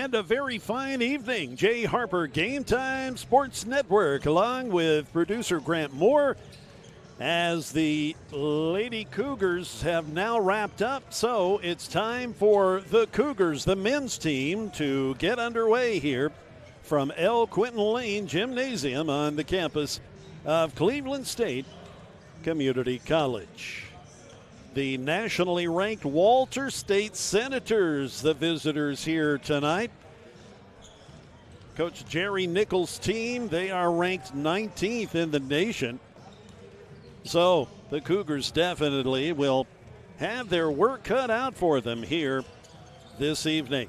And a very fine evening. Jay Harper, Game Time Sports Network, along with producer Grant Moore, as the Lady Cougars have now wrapped up. So it's time for the Cougars, the men's team, to get underway here from Quentin Lane Gymnasium on the campus of Cleveland State Community College. The nationally ranked Walter State Senators, the visitors here tonight. Coach Jerry Nichols' team, they are ranked 19th in the nation. So the Cougars definitely will have their work cut out for them here this evening.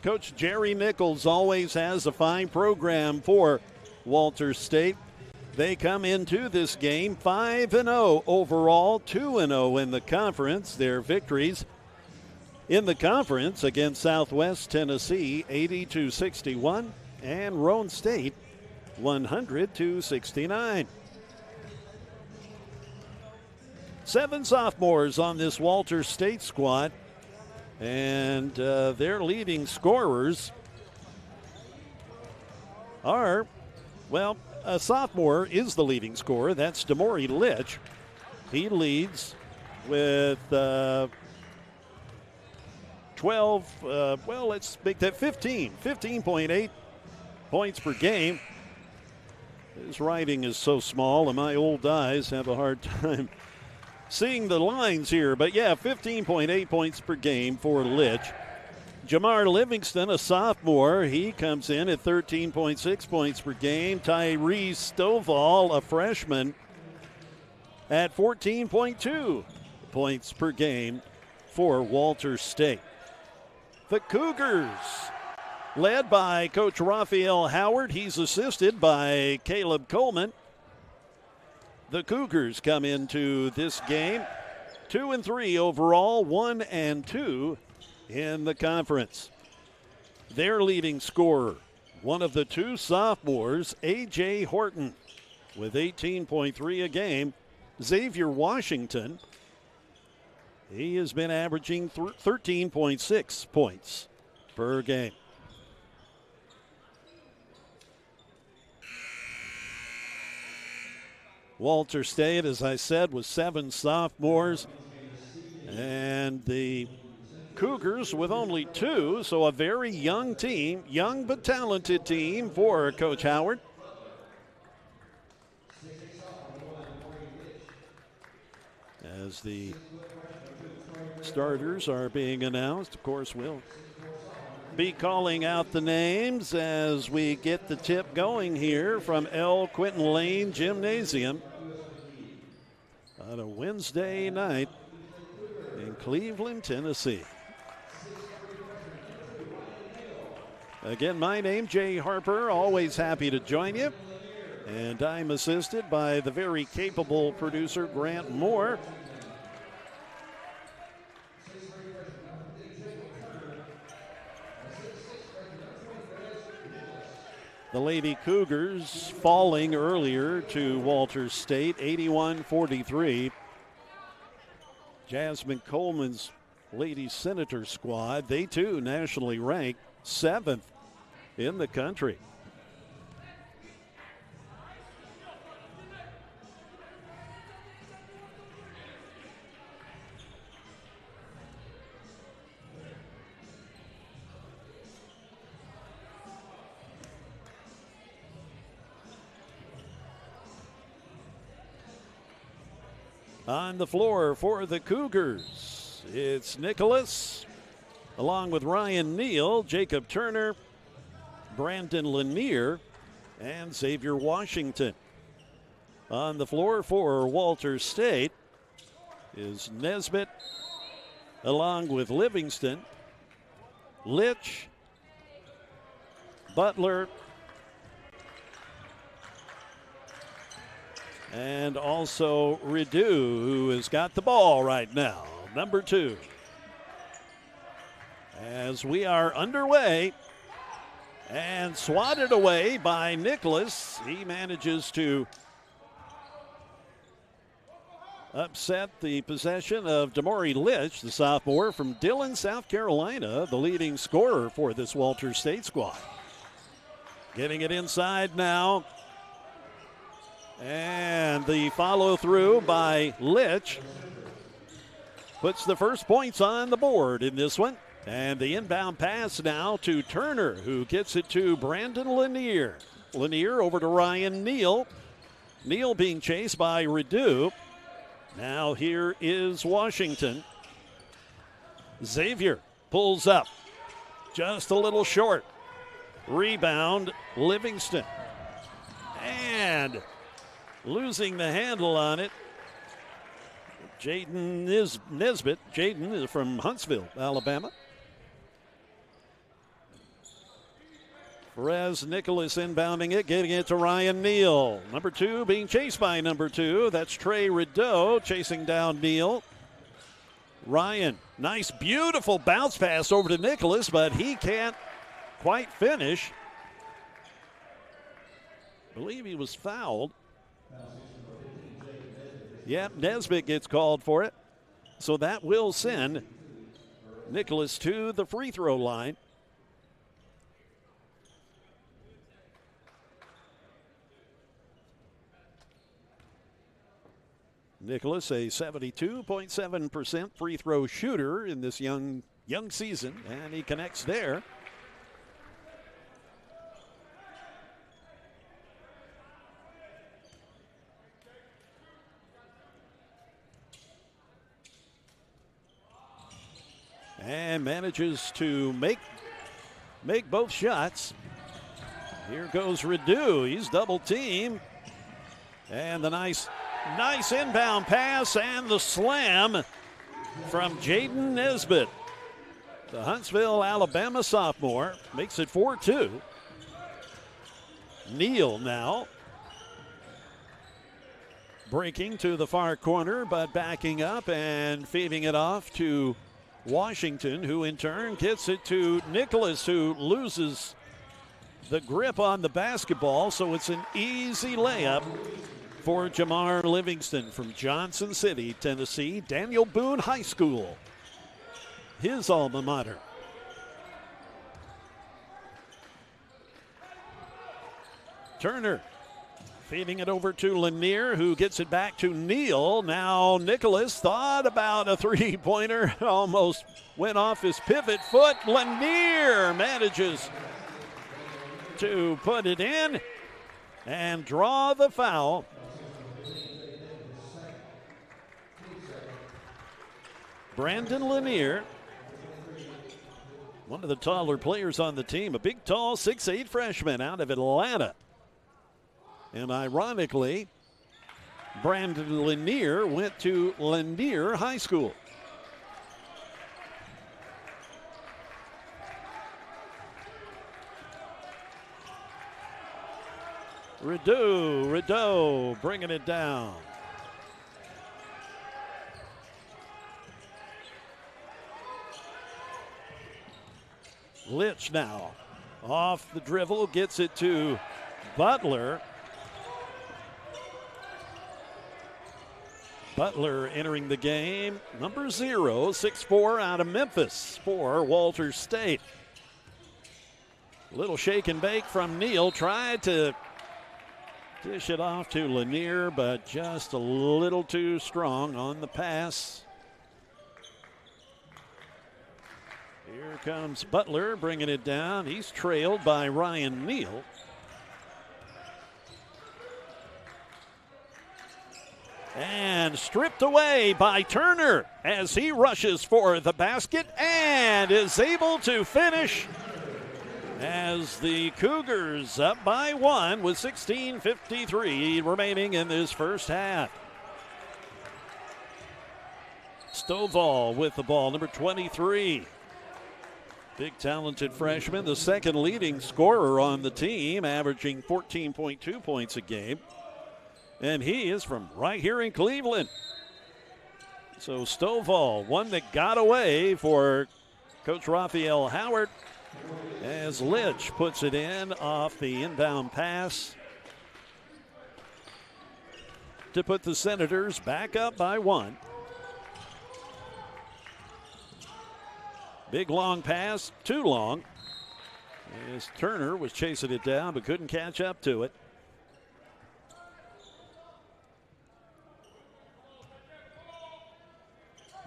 Coach Jerry Nichols always has a fine program for Walter State. They come into this game 5-0 overall, 2-0 in the conference. Their victories in the conference against Southwest Tennessee, 80-61, and Roane State, 100-69. 7 sophomores on this Walter State squad, and their leading scorers are, well, a sophomore is the leading scorer. That's Damori Litch. He leads with 12, well, let's make that 15.8 points per game. His writing is so small, and my old eyes have a hard time seeing the lines here. But yeah, 15.8 points per game for Litch. Jamar Livingston, a sophomore, he comes in at 13.6 points per game. Tyree Stovall, a freshman, at 14.2 points per game for Walter State. The Cougars, led by Coach Raphael Howard, he's assisted by Caleb Coleman. The Cougars come into this game 2-3 overall, 1-2 in the conference. Their leading scorer, one of the 2 sophomores, A.J. Horton, with 18.3 a game. Xavier Washington, he has been averaging 13.6 points per game. Walter State, as I said, was 7 sophomores, and the Cougars with only 2, so a very young team, young but talented team for Coach Howard. As the starters are being announced, of course, we'll be calling out the names as we get the tip going here from Quentin Lane Gymnasium on a Wednesday night in Cleveland, Tennessee. Again, my name, Jay Harper, always happy to join you. And I'm assisted by the very capable producer, Grant Moore. The Lady Cougars falling earlier to Walter State, 81-43. Jasmine Coleman's Lady Senator squad, they too nationally ranked 7th in the country. On the floor for the Cougars, it's Nicholas, along with Ryan Neal, Jacob Turner, Brandon Lanier, and Xavier Washington. On the floor for Walter State is Nesbitt, along with Livingston, Litch, Butler, and also Rideau, who has got the ball right now, number 2. As we are underway, and swatted away by Nicholas. He manages to upset the possession of Damari Litch, the sophomore from Dillon, South Carolina, the leading scorer for this Walters State squad. Getting it inside now. And the follow through by Litch puts the first points on the board in this one. And the inbound pass now to Turner, who gets it to Brandon Lanier. Lanier over to Ryan Neal. Neal being chased by Redu. Now here is Washington. Xavier pulls up. Just a little short. Rebound, Livingston. And losing the handle on it, Jaden Nesbitt. Jaden is from Huntsville, Alabama. Perez Nicholas inbounding it, getting it to Ryan Neal. Number 2 being chased by number 2. That's Trey Rideau chasing down Neal. Ryan, nice, beautiful bounce pass over to Nicholas, but he can't quite finish. I believe he was fouled. Yep, Nesbitt gets called for it. So that will send Nicholas to the free throw line. Nicholas, a 72.7% free throw shooter in this young season, and he connects there. And manages to make both shots. Here goes Redu. He's double teamed. And the nice inbound pass and the slam from Jaden Nesbitt. The Huntsville, Alabama sophomore makes it 4-2. Neal now breaking to the far corner, but backing up and feeding it off to Washington, who in turn gets it to Nicholas, who loses the grip on the basketball, so it's an easy layup for Jamar Livingston from Johnson City, Tennessee, Daniel Boone High School, his alma mater. Turner feeding it over to Lanier, who gets it back to Neal. Now Nicholas thought about a three-pointer, almost went off his pivot foot. Lanier manages to put it in and draw the foul. Brandon Lanier, one of the taller players on the team, a big, tall 6'8" freshman out of Atlanta. And ironically, Brandon Lanier went to Lanier High School. Rideau bringing it down. Litch now off the dribble, gets it to Butler. Butler entering the game, number 0, 6'4", out of Memphis for Walters State. Little shake and bake from Neal, tried to dish it off to Lanier, but just a little too strong on the pass. Here comes Butler bringing it down. He's trailed by Ryan Neal. And stripped away by Turner as he rushes for the basket and is able to finish as the Cougars up by 1 with 16:53 remaining in this first half. Stovall with the ball, number 23. Big talented freshman, the second leading scorer on the team, averaging 14.2 points a game. And he is from right here in Cleveland. So Stovall, one that got away for Coach Raphael Howard, as Litch puts it in off the inbound pass to put the Senators back up by 1. Big long pass, too long. As Turner was chasing it down but couldn't catch up to it.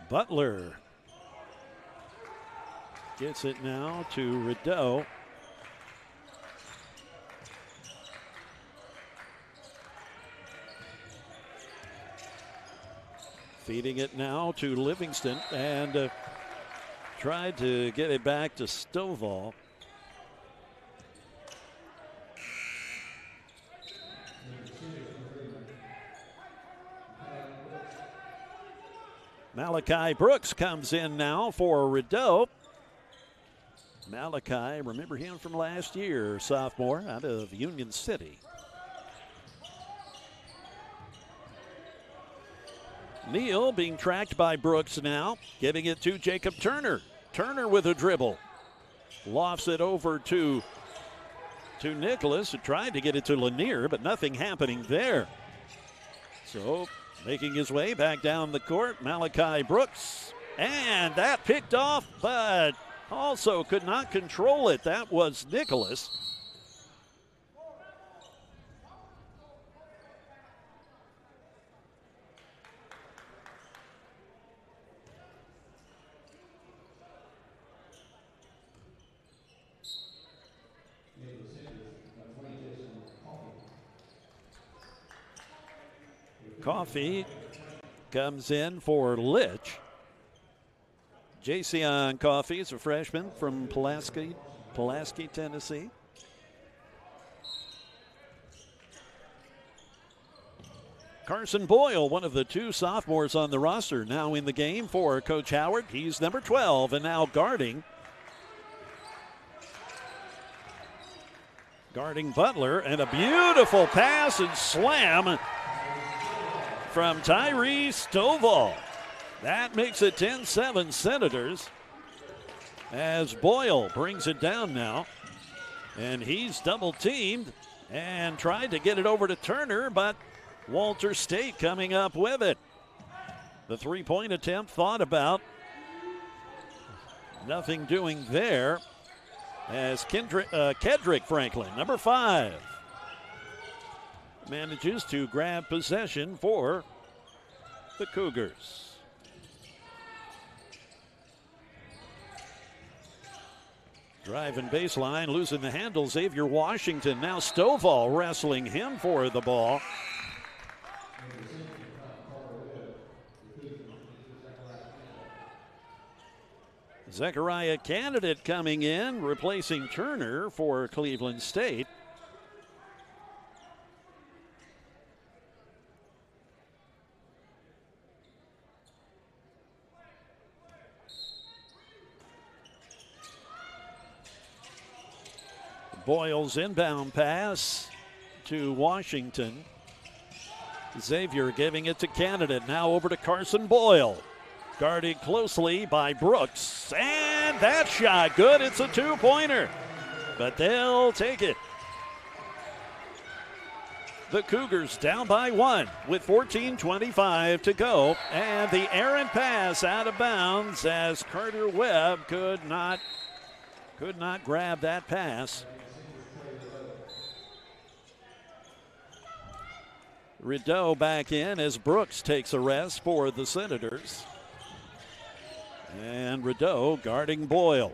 Butler gets it now to Rideau. Feeding it now to Livingston and tried to get it back to Stovall. Malachi Brooks comes in now for Rideau. Malachi, remember him from last year, sophomore out of Union City. Neal being tracked by Brooks now, giving it to Jacob Turner. Turner with a dribble. Lofts it over to Nicholas, who tried to get it to Lanier, but nothing happening there. So making his way back down the court, Malachi Brooks. And that picked off, but also could not control it. That was Nicholas. Coffee comes in for Litch. Jason Coffee is a freshman from Pulaski, Tennessee. Carson Boyle, one of the 2 sophomores on the roster, now in the game for Coach Howard. He's number 12 and now guarding Butler, and a beautiful pass and slam from Tyree Stovall. That makes it 10-7 Senators as Boyle brings it down now. And he's double teamed and tried to get it over to Turner, but Walter State coming up with it. The 3-point attempt thought about. Nothing doing there as Kedrick Franklin, number 5, manages to grab possession for the Cougars. Driving baseline, losing the handle, Xavier Washington. Now Stovall wrestling him for the ball. Zechariah Candidate coming in, replacing Turner for Cleveland State. Boyle's inbound pass to Washington. Xavier giving it to Candidate. Now over to Carson Boyle. Guarded closely by Brooks. And that shot good. It's a 2-pointer. But they'll take it. The Cougars down by 1 with 14:25 to go. And the errant pass out of bounds as Carter Webb could not grab that pass. Rideau back in as Brooks takes a rest for the Senators. And Rideau guarding Boyle.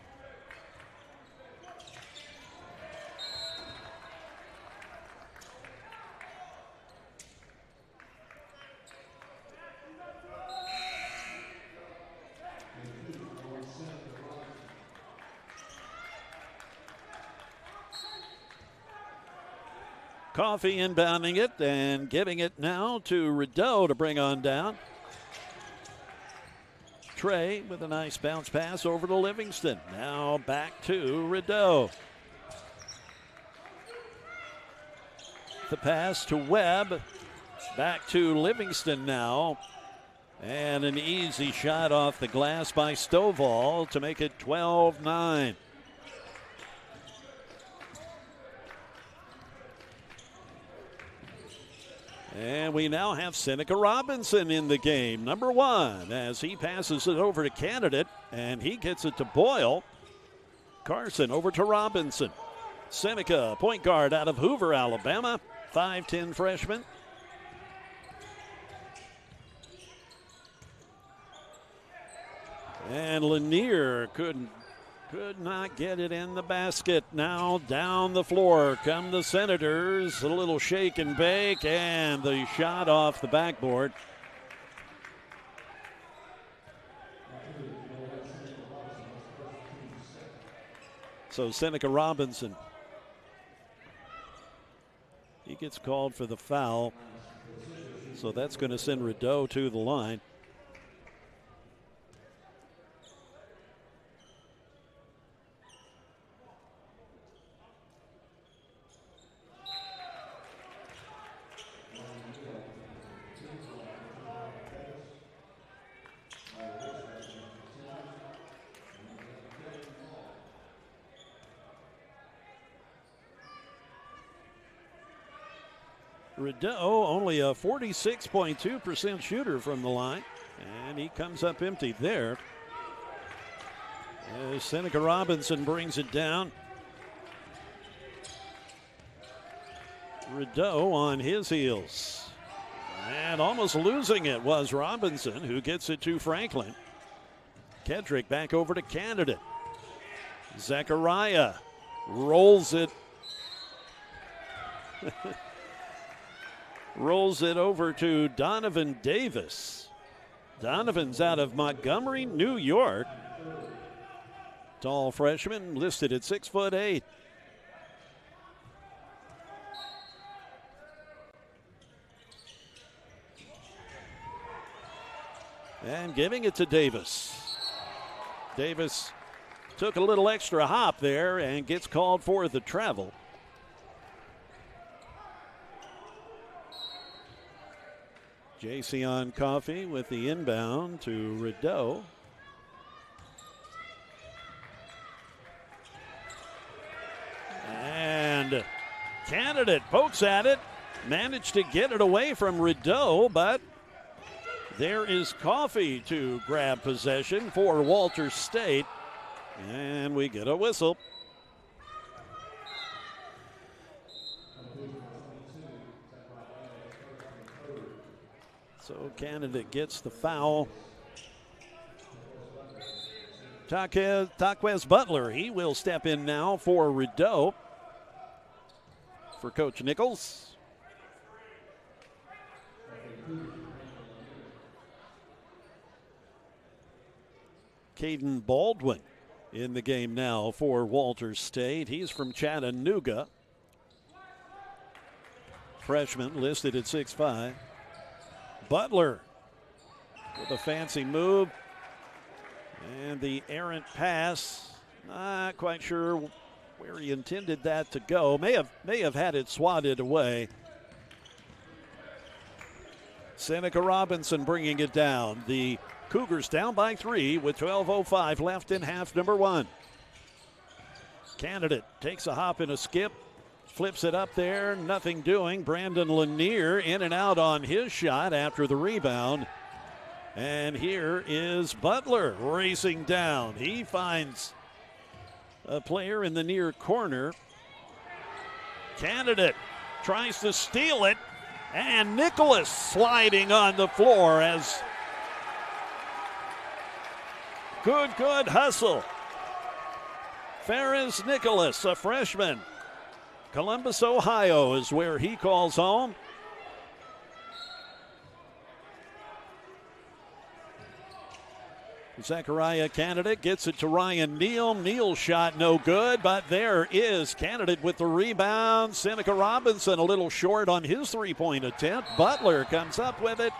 Coffee inbounding it and giving it now to Rideau to bring on down. Trey with a nice bounce pass over to Livingston. Now back to Rideau. The pass to Webb. Back to Livingston now. And an easy shot off the glass by Stovall to make it 12-9. And we now have Seneca Robinson in the game, number 1, as he passes it over to Candidate, and he gets it to Boyle. Carson over to Robinson. Seneca, point guard out of Hoover, Alabama, 5'10" freshman. And Lanier could not get it in the basket. Now down the floor come the Senators. A little shake and bake, and the shot off the backboard. So Seneca Robinson, he gets called for the foul. So that's going to send Rideau to the line. Rideau only a 46.2% shooter from the line, and he comes up empty there. As Seneca Robinson brings it down. Rideau on his heels. And almost losing it was Robinson, who gets it to Franklin. Kedrick back over to Candidate. Zachariah rolls it. Rolls it over to Donovan Davis. Donovan's out of Montgomery, New York. Tall freshman, listed at 6'8". And giving it to Davis. Davis took a little extra hop there and gets called for the travel. Jayceon Coffey with the inbound to Rideau. And Candidate pokes at it, managed to get it away from Rideau, but there is Coffey to grab possession for Walters State, and we get a whistle. So Candidate gets the foul. Taquez Butler, he will step in now for Rideau for Coach Nichols. Caden Baldwin in the game now for Walters State. He's from Chattanooga. Freshman listed at 6'5". Butler with a fancy move. And the errant pass, not quite sure where he intended that to go. May have had it swatted away. Seneca Robinson bringing it down. The Cougars down by 3 with 12:05 left in half number 1. Candidate takes a hop and a skip. Flips it up there, nothing doing. Brandon Lanier in and out on his shot after the rebound. And here is Butler racing down. He finds a player in the near corner. Candidate tries to steal it, and Nicholas sliding on the floor as good hustle. Ferris Nicholas, a freshman. Columbus, Ohio is where he calls home. Zachariah Candidate gets it to Ryan Neal. Neal's shot no good, but there is Candidate with the rebound. Seneca Robinson a little short on his three-point attempt. Butler comes up with it.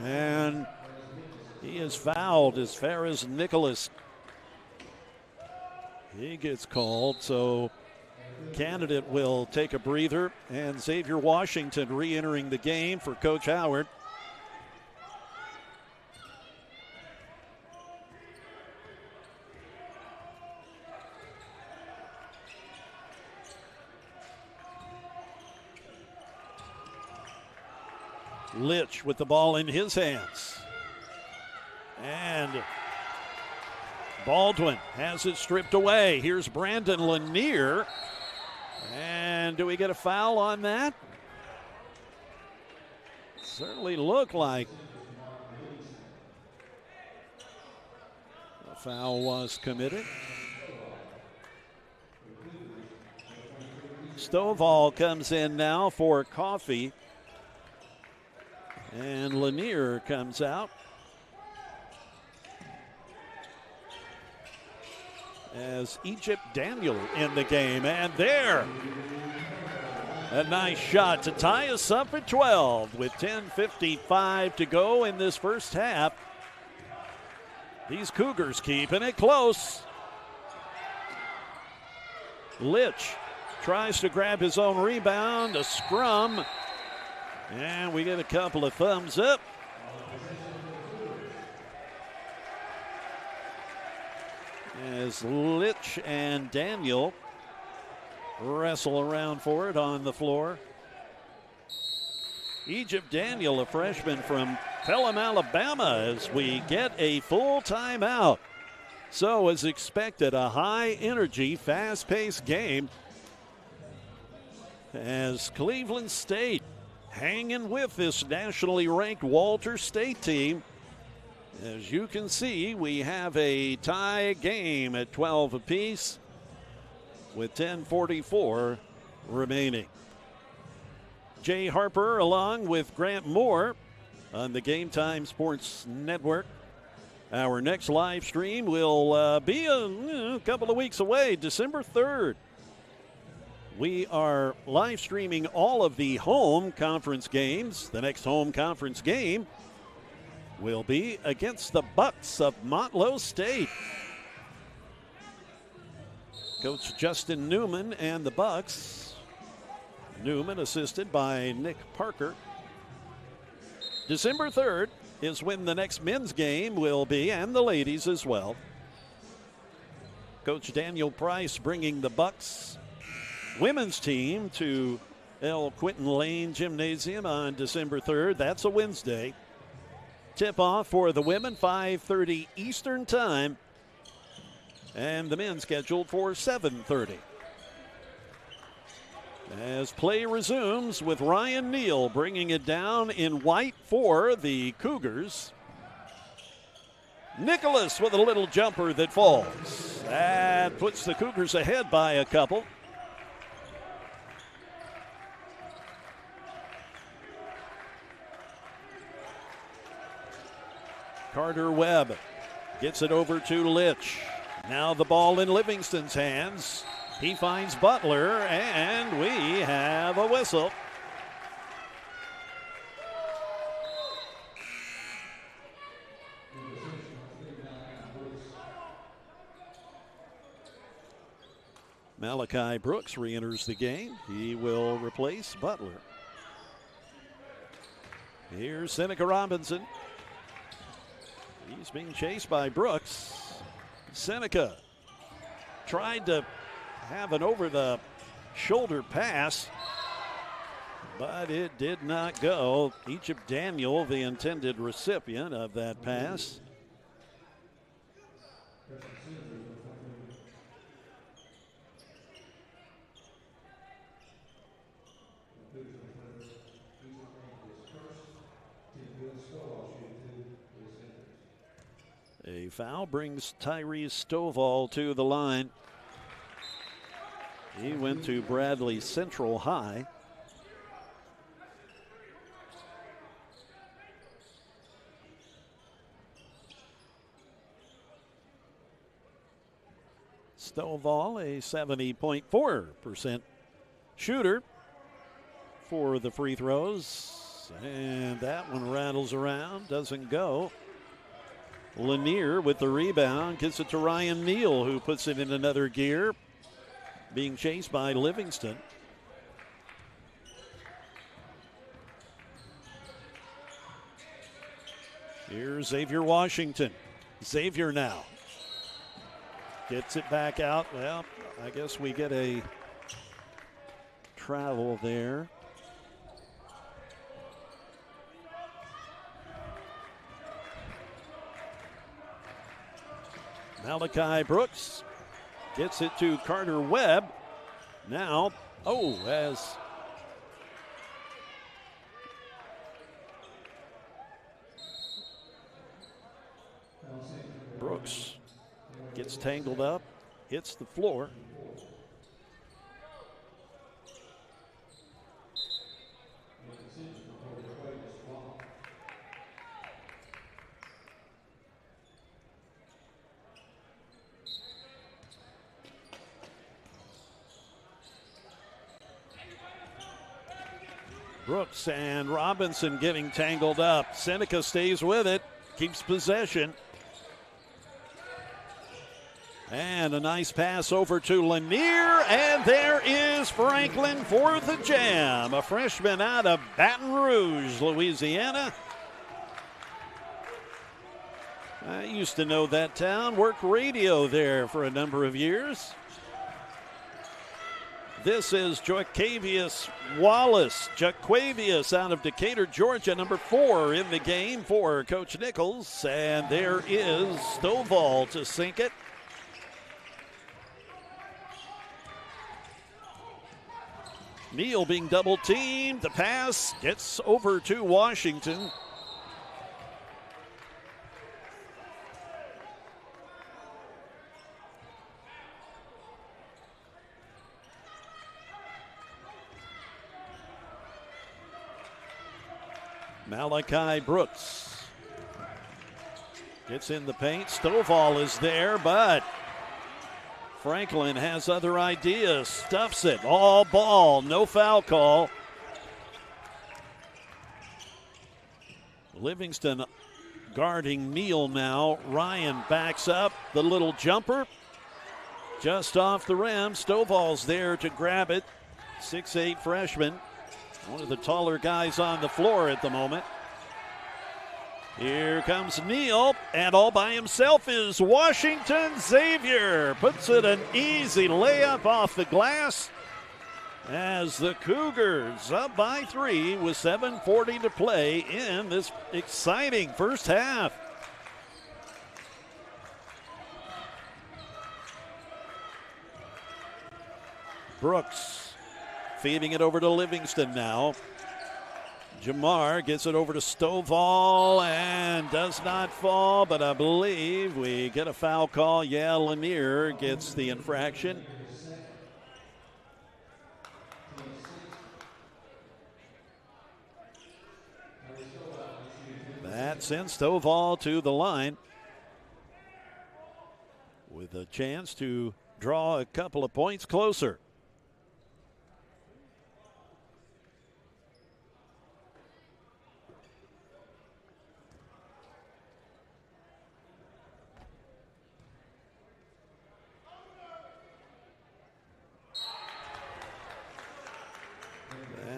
And he is fouled as Ferris Nicholas. He gets called, so Candidate will take a breather, and Xavier Washington re-entering the game for Coach Howard. Litch with the ball in his hands. And Baldwin has it stripped away. Here's Brandon Lanier. And do we get a foul on that? Certainly looked like a foul was committed. Stovall comes in now for Coffee. And Lanier comes out. As Egypt Daniel in the game. And there, a nice shot to tie us up at 12 with 10:55 to go in this first half. These Cougars keeping it close. Litch tries to grab his own rebound, a scrum, and we get a couple of thumbs up. As Litch and Daniel wrestle around for it on the floor. Egypt Daniel, a freshman from Pelham, Alabama, as we get a full timeout. So as expected, a high energy, fast-paced game as Cleveland State hanging with this nationally ranked Walter State team. As you can see, we have a tie game at 12 apiece with 10:44 remaining. Jay Harper along with Grant Moore on the Game Time Sports Network. Our next live stream will be a couple of weeks away, December 3rd. We are live streaming all of the home conference games. The next home conference game will be against the Bucks of Motlow State. Coach Justin Newman and the Bucks. Newman assisted by Nick Parker. December 3rd is when the next men's game will be, and the ladies as well. Coach Daniel Price bringing the Bucks women's team to Quentin Lane Gymnasium on December 3rd. That's a Wednesday. Tip-off for the women, 5:30 Eastern Time. And the men scheduled for 7:30. As play resumes with Ryan Neal bringing it down in white for the Cougars. Nicholas with a little jumper that falls. That puts the Cougars ahead by a couple. Carter Webb gets it over to Litch. Now the ball in Livingston's hands. He finds Butler, and we have a whistle. Malachi Brooks re-enters the game. He will replace Butler. Here's Seneca Robinson. He's being chased by Brooks. Seneca tried to have an over-the-shoulder pass, but it did not go. Egypt Daniel, the intended recipient of that pass. A foul brings Tyrese Stovall to the line. He went to Bradley Central High. Stovall, a 70.4% shooter for the free throws. And that one rattles around, doesn't go. Lanier with the rebound, gets it to Ryan Neal, who puts it in another gear, being chased by Livingston. Here's Xavier Washington. Xavier now gets it back out. Well, I guess we get a travel there. Malachi Brooks gets it to Carter Webb. Now, as Brooks gets tangled up, hits the floor. Brooks and Robinson getting tangled up. Seneca stays with it, keeps possession. And a nice pass over to Lanier, and there is Franklin for the jam. A freshman out of Baton Rouge, Louisiana. I used to know that town, worked radio there for a number of years. This is Jaquavius Wallace. Jaquavius out of Decatur, Georgia, number 4 in the game for Coach Nichols. And there is Stovall to sink it. Neal being double teamed. The pass gets over to Washington. Malachi Brooks gets in the paint. Stovall is there, but Franklin has other ideas. Stuffs it. All ball. No foul call. Livingston guarding Neal now. Ryan backs up. The little jumper. Just off the rim. Stovall's there to grab it. 6'8" freshman. One of the taller guys on the floor at the moment. Here comes Neal, and all by himself is Washington. Xavier puts it an easy layup off the glass as the Cougars up by 3 with 7:40 to play in this exciting first half. Brooks feeding it over to Livingston now. Jamar gets it over to Stovall and does not fall, but I believe we get a foul call. Yeah, Lanier gets the infraction. That sends Stovall to the line with a chance to draw a couple of points closer.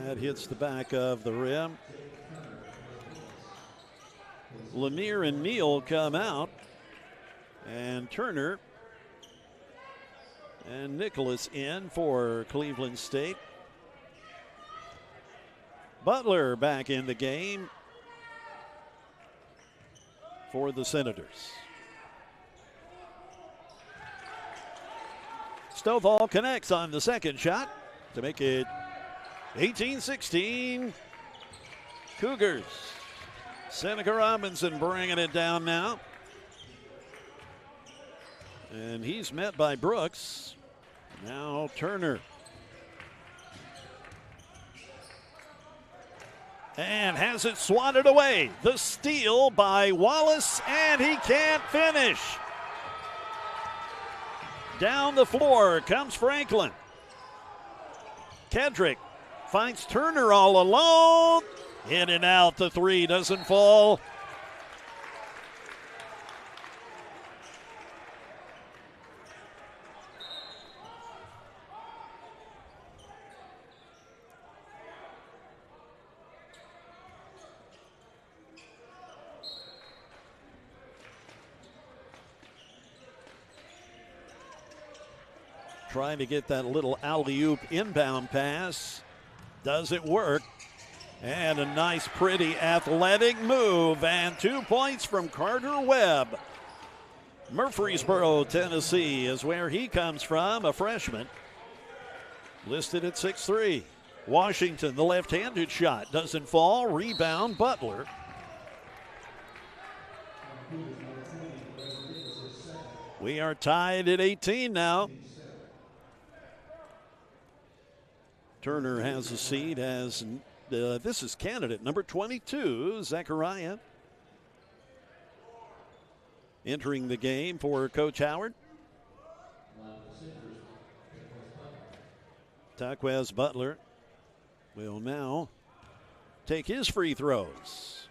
That hits the back of the rim. Lanier and Neal come out, and Turner and Nicholas in for Cleveland State. Butler back in the game for the Senators. Stovall connects on the second shot to make it 18-16 Cougars. Seneca Robinson bringing it down now. And he's met by Brooks. Now Turner. And has it swatted away. The steal by Wallace, and he can't finish. Down the floor comes Franklin. Kedrick finds Turner all alone. In and out, the three doesn't fall. Trying to get that little alley-oop inbound pass. Does it work? And a nice, pretty athletic move. And 2 points from Carter Webb. Murfreesboro, Tennessee is where he comes from, a freshman. Listed at 6'3". Washington, the left-handed shot, doesn't fall. Rebound, Butler. We are tied at 18 now. Turner has a seat as this is candidate number 22, Zachariah, entering the game for Coach Howard. Taquez Butler will now take his free throws.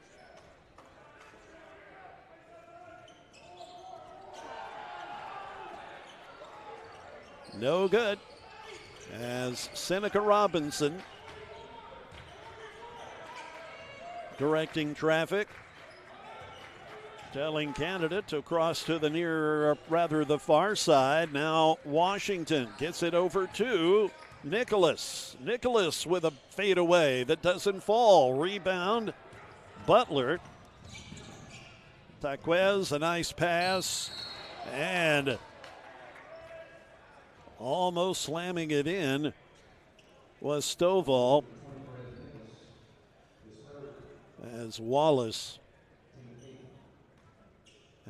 No good, as Seneca Robinson directing traffic, telling candidate to cross to the the far side. Now Washington gets it over to Nicholas. Nicholas with a fadeaway that doesn't fall. Rebound, Butler. Taquez, a nice pass, and almost slamming it in was Stovall, as Wallace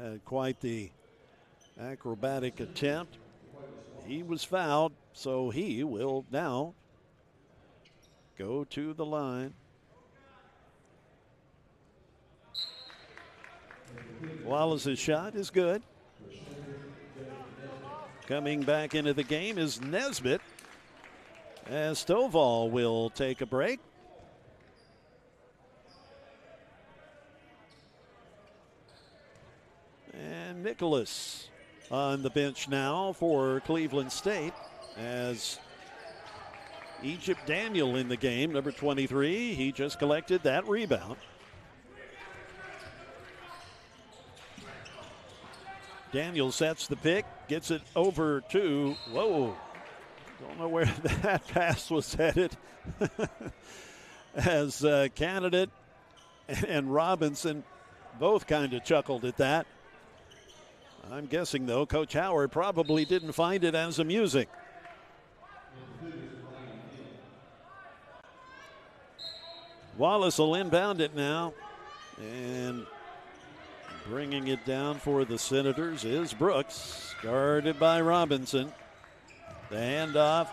had quite the acrobatic attempt. He was fouled, so he will now go to the line. Wallace's shot is good. Coming back into the game is Nesbitt, as Stovall will take a break. And Nicholas on the bench now for Cleveland State, as Egypt Daniel in the game, number 23. He just collected that rebound. Daniel sets the pick, gets it over to, whoa, don't know where that pass was headed. As candidate and Robinson both kind of chuckled at that. I'm guessing, though, Coach Howard probably didn't find it as amusing. Wallace will inbound it now, and bringing it down for the Senators is Brooks, guarded by Robinson. The handoff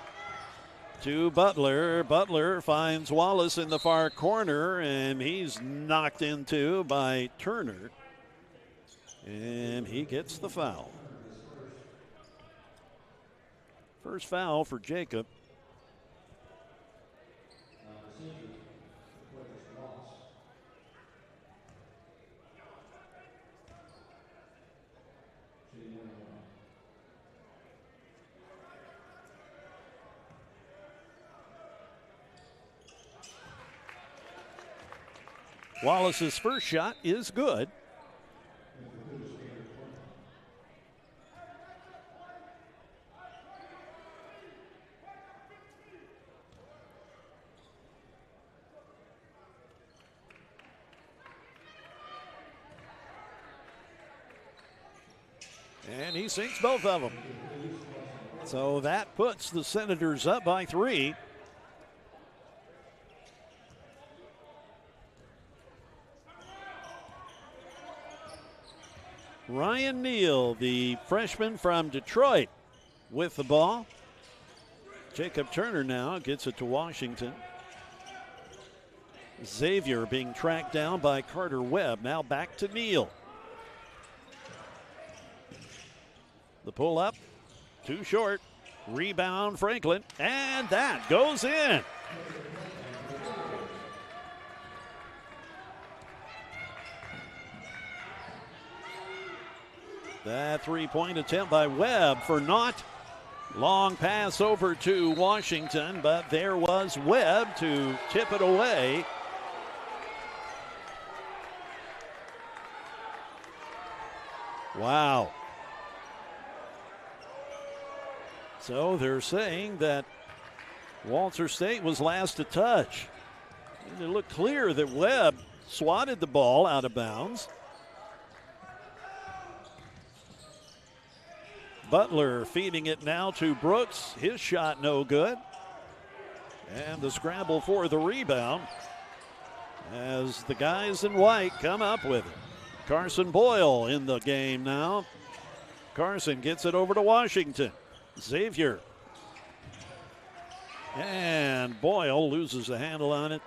to Butler. Butler finds Wallace in the far corner, and he's knocked into by Turner. And he gets the foul. First foul for Jacob. Wallace's first shot is good. And he sinks both of them. So that puts the Senators up by 3. Ryan Neal, the freshman from Detroit, with the ball. Jacob Turner now gets it to Washington. Xavier being tracked down by Carter Webb. Now back to Neal. The pull up, too short. Rebound, Franklin, and that goes in. That three-point attempt by Webb for naught. Long pass over to Washington, but there was Webb to tip it away. Wow. So they're saying that Walter State was last to touch. And it looked clear that Webb swatted the ball out of bounds. Butler feeding it now to Brooks. His shot no good. And the scramble for the rebound as the guys in white come up with it. Carson Boyle in the game now. Carson gets it over to Washington. Xavier. And Boyle loses the handle on it.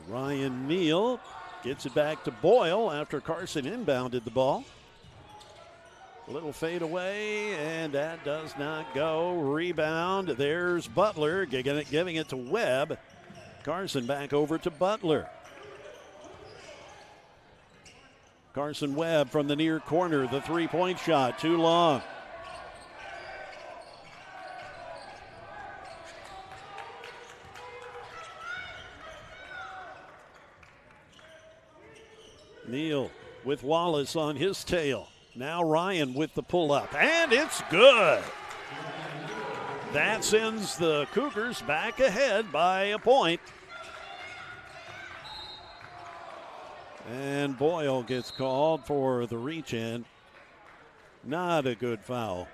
Ryan Neal gets it back to Boyle after Carson inbounded the ball. A little fade away, and that does not go. Rebound. There's Butler giving it to Webb. Carson back over to Butler. Carson Webb from the near corner. The three-point shot, too long. Neal with Wallace on his tail. Now Ryan with the pull-up, and it's good. That sends the Cougars back ahead by a point. And Boyle gets called for the reach-in. Not a good foul.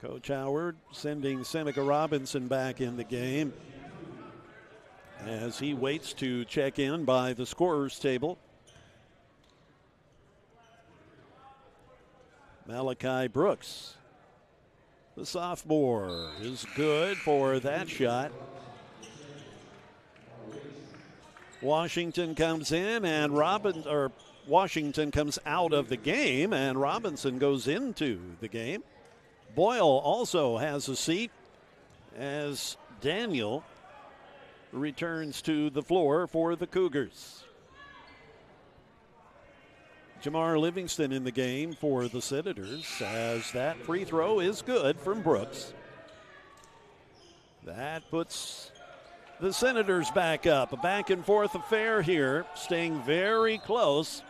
Coach Howard sending Seneca Robinson back in the game as he waits to check in by the scorer's table. Malachi Brooks, the sophomore, is good for that shot. Washington comes in and Washington comes out of the game and Robinson goes into the game. Boyle also has a seat as Daniel returns to the floor for the Cougars. Jamar Livingston in the game for the Senators as that free throw is good from Brooks. That puts the Senators back up. A back and forth affair here, staying very close.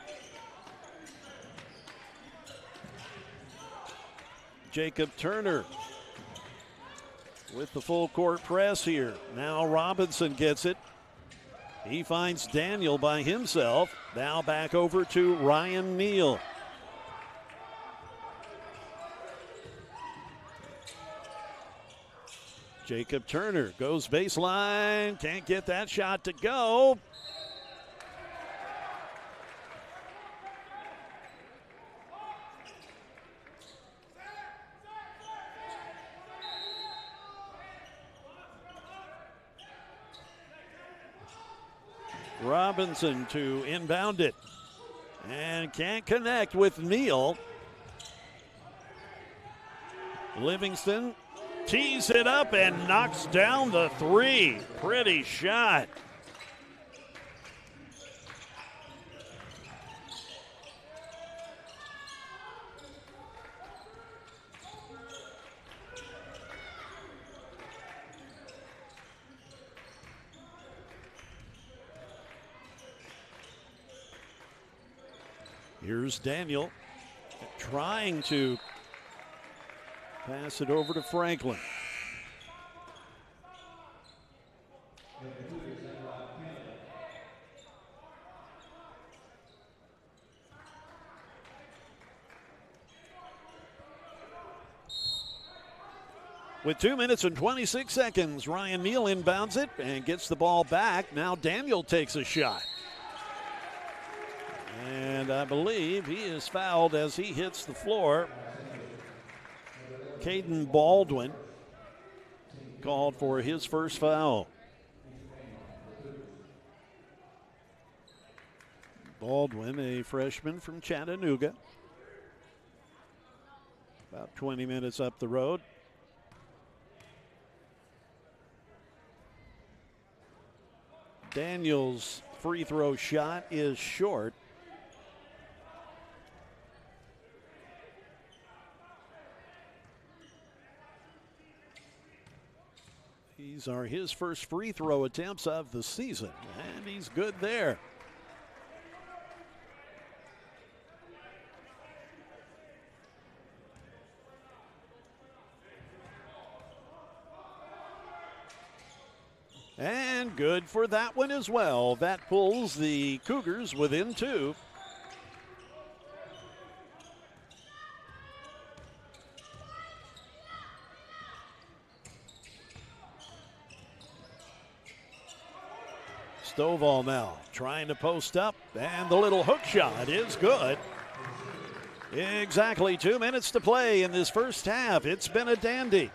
Jacob Turner with the full court press here. Now Robinson gets it. He finds Daniel by himself. Now back over to Ryan Neal. Jacob Turner goes baseline. Can't get that shot to go. Robinson to inbound it and can't connect with Neal. Livingston tees it up and knocks down the three. Pretty shot. Here's Daniel trying to pass it over to Franklin. With 2 minutes and 26 seconds, Ryan Neal inbounds it and gets the ball back. Now Daniel takes a shot. And I believe he is fouled as he hits the floor. Caden Baldwin called for his first foul. Baldwin, a freshman from Chattanooga. About 20 minutes up the road. Daniel's free throw shot is short. These are his first free throw attempts of the season, and he's good there. And good for that one as well. That pulls the Cougars within 2. Stovall now trying to post up, and the little hook shot is good. Exactly 2 minutes to play in this first half. It's been a dandy.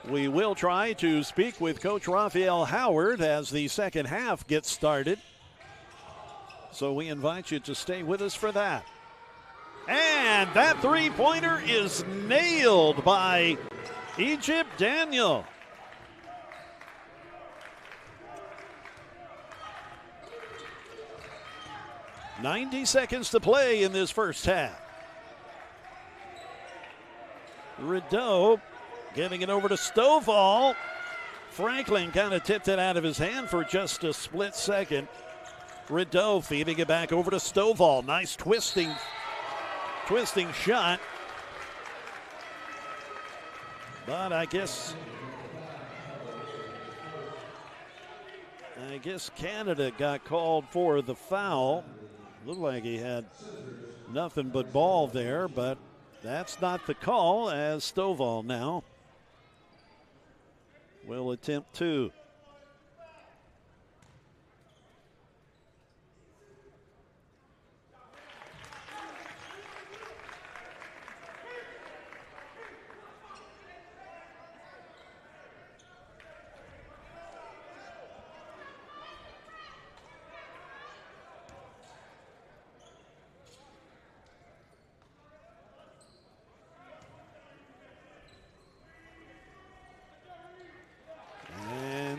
We will try to speak with Coach Raphael Howard as the second half gets started. So we invite you to stay with us for that. And that three-pointer is nailed by Egypt Daniel. "90 seconds to play in this first half. Rideau giving it over to Stovall. Franklin kind of tipped it out of his hand for just a split second. Rideau feeding it back over to Stovall. Nice twisting shot. But I guess Canada got called for the foul. Looked like he had nothing but ball there, but that's not the call, as Stovall now will attempt 2.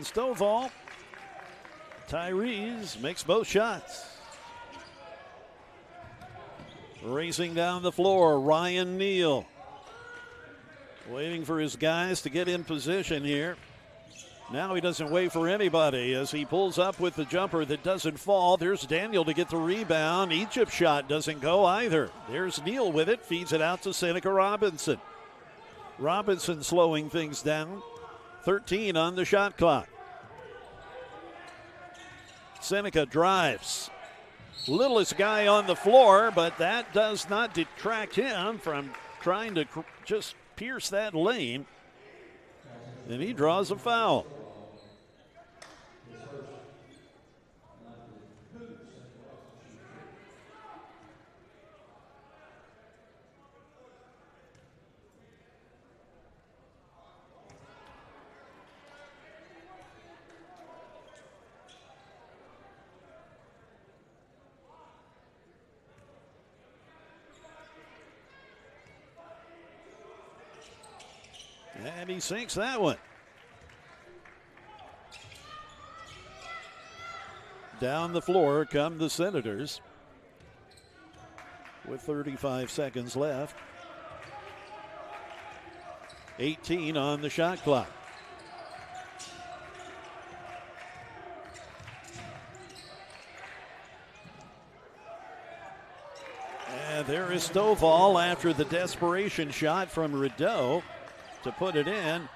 Stovall. Tyrese makes both shots. Racing down the floor, Ryan Neal. Waiting for his guys to get in position here. Now he doesn't wait for anybody as he pulls up with the jumper that doesn't fall. There's Daniel to get the rebound. Egypt shot doesn't go either. There's Neal with it, feeds it out to Seneca Robinson. Robinson slowing things down. 13 on the shot clock. Seneca drives. Littlest guy on the floor, but that does not detract him from trying to just pierce that lane. And he draws a foul. And he sinks that one. Down the floor come the Senators with 35 seconds left. 18 on the shot clock. And there is Stovall after the desperation shot from Rideau to put it in.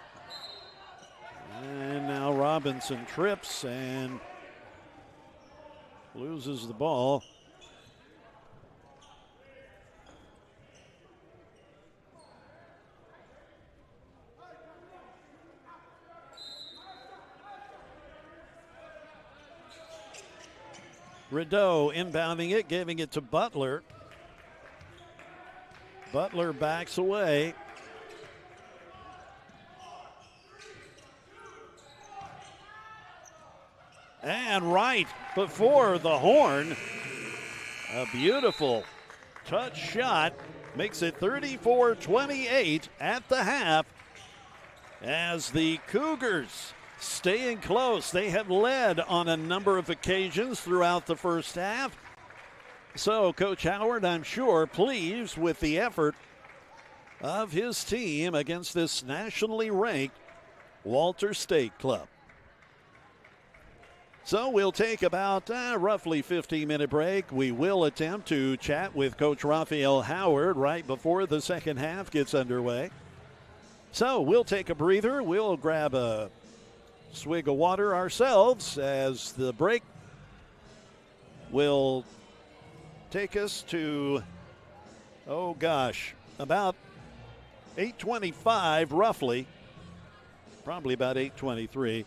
And now Robinson trips and loses the ball. Rideau inbounding it, giving it to Butler. Butler backs away. And right before the horn, a beautiful touch shot makes it 34-28 at the half as the Cougars staying close. They have led on a number of occasions throughout the first half. So Coach Howard, I'm sure, pleased with the effort of his team against this nationally ranked Walter State club. So we'll take about roughly 15-minute break. We will attempt to chat with Coach Raphael Howard right before the second half gets underway. So we'll take a breather. We'll grab a swig of water ourselves as the break will take us to, about 8:25 roughly, probably about 8:23.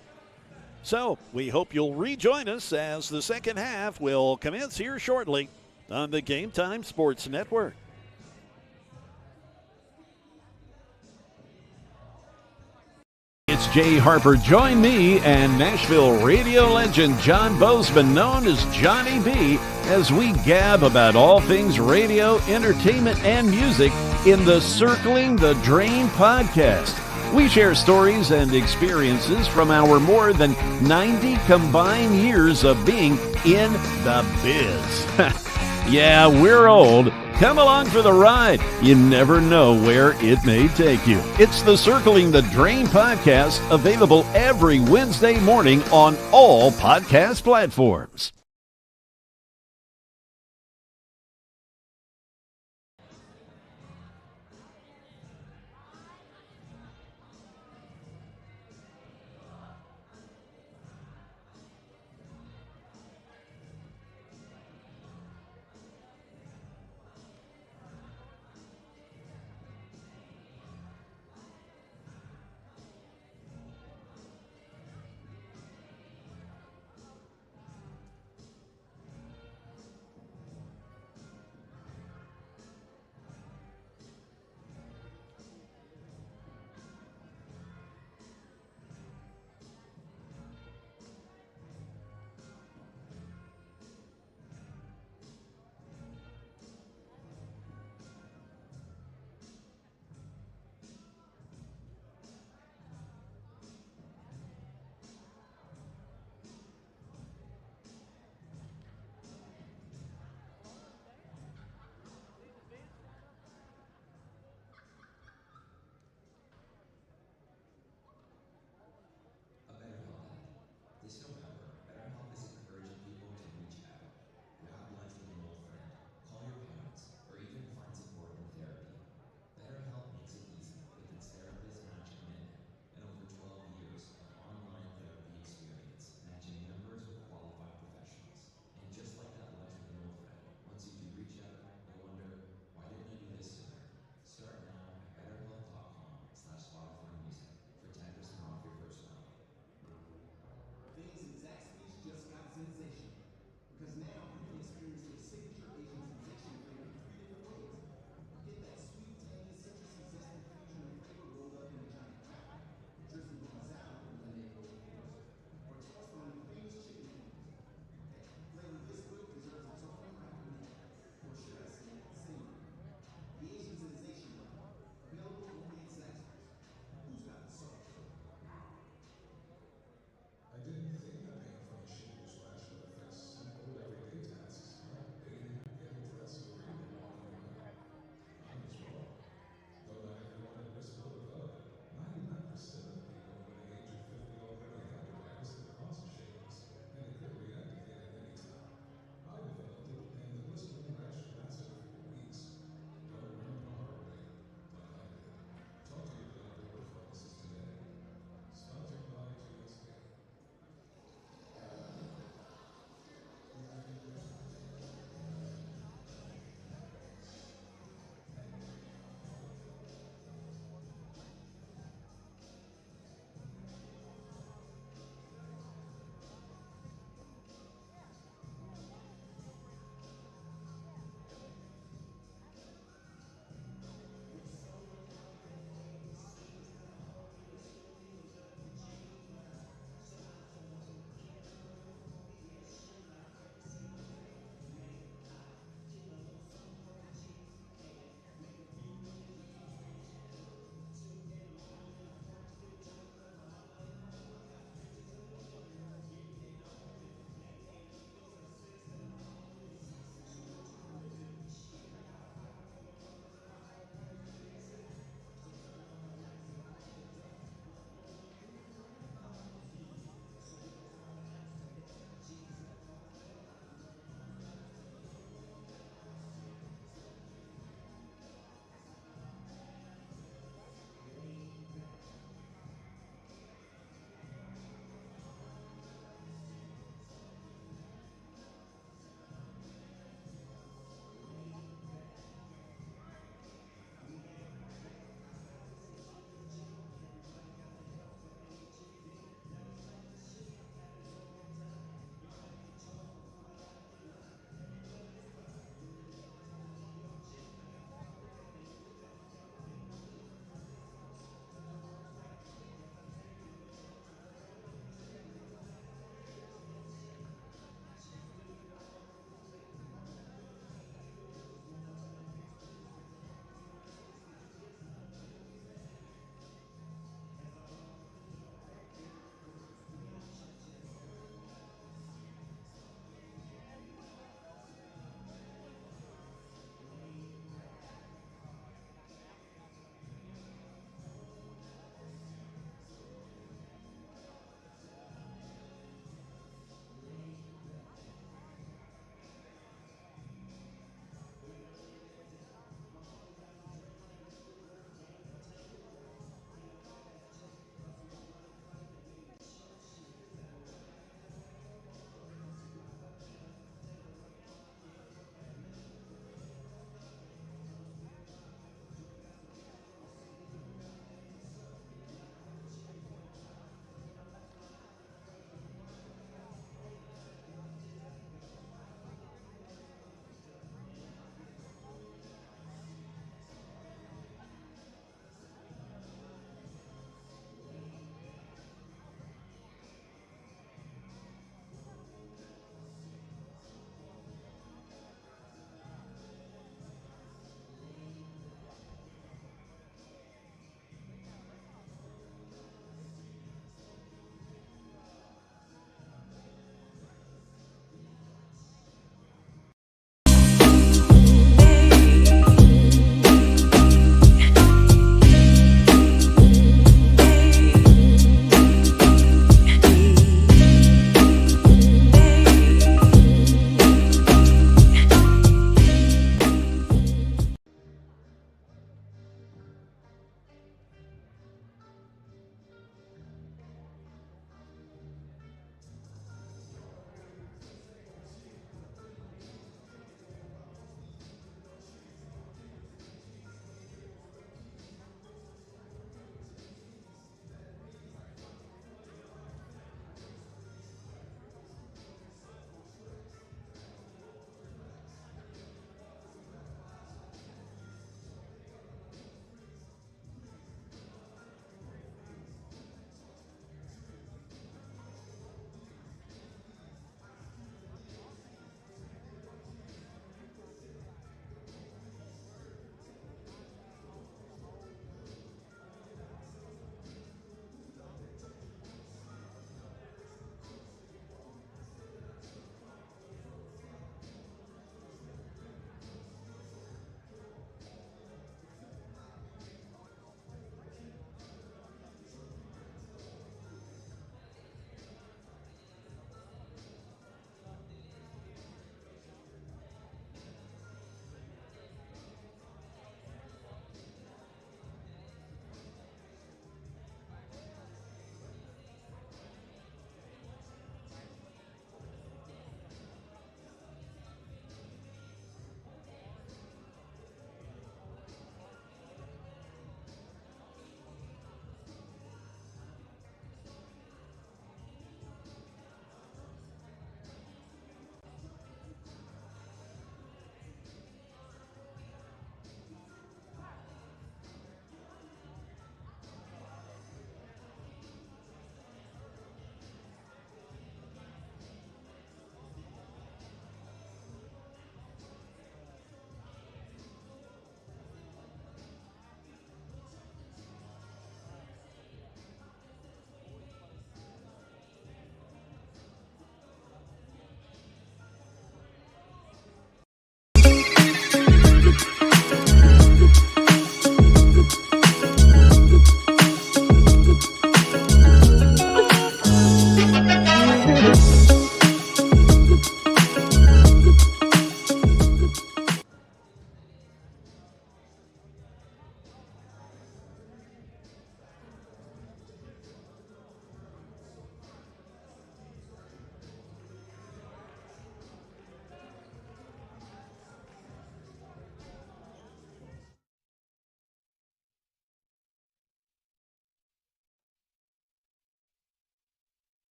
So we hope you'll rejoin us as the second half will commence here shortly on the Game Time Sports Network. It's Jay Harper. Join me and Nashville radio legend John Bozeman, known as Johnny B, as we gab about all things radio, entertainment, and music in the Circling the Drain podcast. We share stories and experiences from our more than 90 combined years of being in the biz. Yeah, we're old. Come along for the ride. You never know where it may take you. It's the Circling the Drain podcast, available every Wednesday morning on all podcast platforms.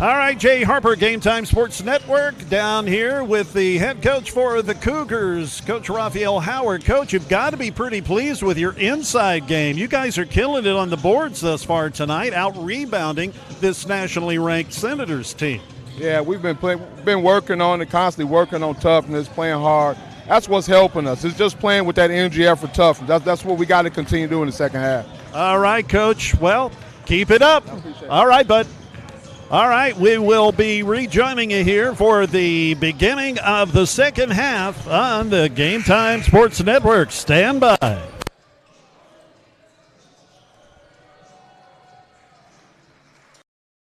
All right, Jay Harper, Game Time Sports Network, down here with the head coach for the Cougars, Coach Raphael Howard. Coach, you've got to be pretty pleased with your inside game. You guys are killing it on the boards thus far tonight, out-rebounding this nationally ranked Senators team. Yeah, we've been working on it, constantly working on toughness, playing hard. That's what's helping us. It's just playing with that energy, effort, toughness. That's what we got to continue doing in the second half. All right, Coach. Well, keep it up. All right, bud. All right, we will be rejoining you here for the beginning of the second half on the Game Time Sports Network. Stand by.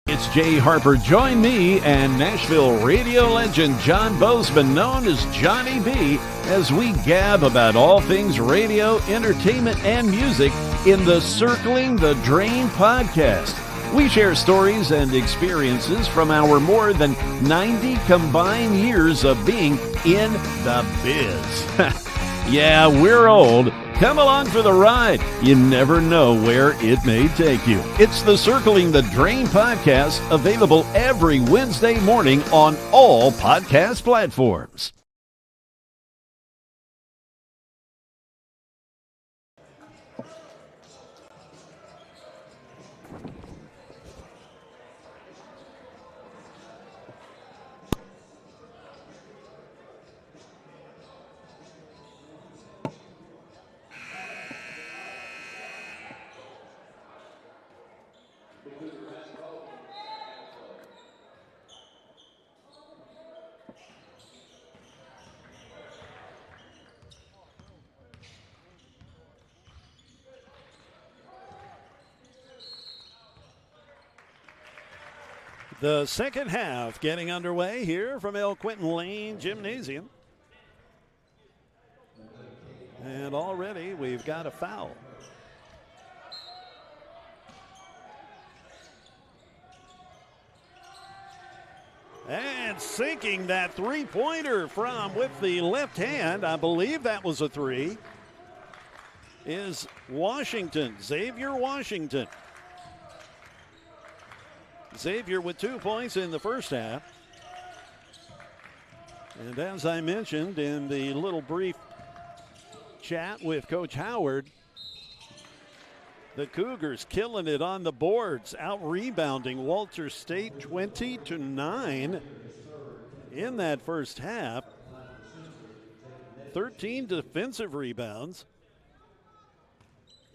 It's Jay Harper. Join me and Nashville radio legend John Bozeman, known as Johnny B, as we gab about all things radio, entertainment, and music in the Circling the Drain podcast. We share stories and experiences from our more than 90 combined years of being in the biz. Yeah, we're old. Come along for the ride. You never know where it may take you. It's the Circling the Drain podcast, available every Wednesday morning on all podcast platforms. The second half getting underway here from Quentin Lane Gymnasium. And already we've got a foul. And sinking that three-pointer from with the left hand, I believe that was a three, is Washington, Xavier Washington. Xavier with 2 points in the first half. And as I mentioned in the little brief chat with Coach Howard, the Cougars killing it on the boards, out-rebounding Walter State 20-9 in that first half. 13 defensive rebounds.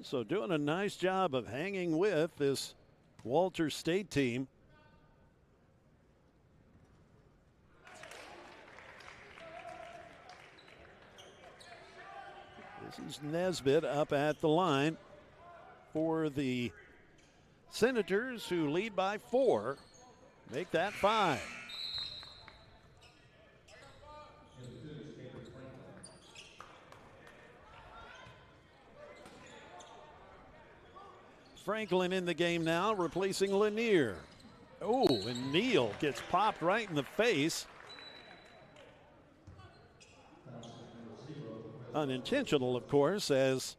So doing a nice job of hanging with this Walter State team. This is Nesbitt up at the line for the Senators, who lead by 4. Make that 5. Franklin in the game now, replacing Lanier. Oh, and Neal gets popped right in the face. Unintentional, of course, as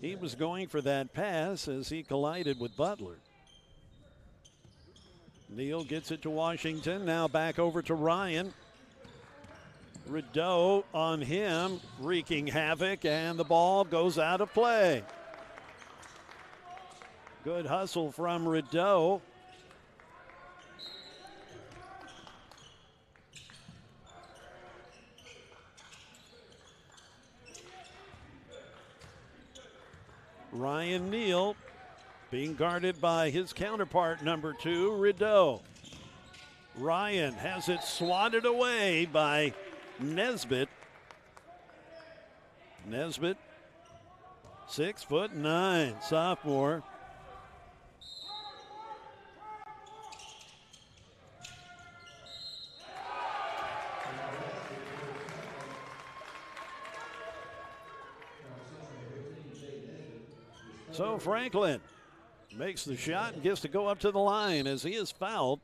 he was going for that pass as he collided with Butler. Neal gets it to Washington, now back over to Ryan. Rideau on him, wreaking havoc, and the ball goes out of play. Good hustle from Rideau. Ryan Neal being guarded by his counterpart, number 2, Rideau. Ryan has it swatted away by Nesbitt. Nesbitt, 6'9", sophomore. So Franklin makes the shot and gets to go up to the line as he is fouled.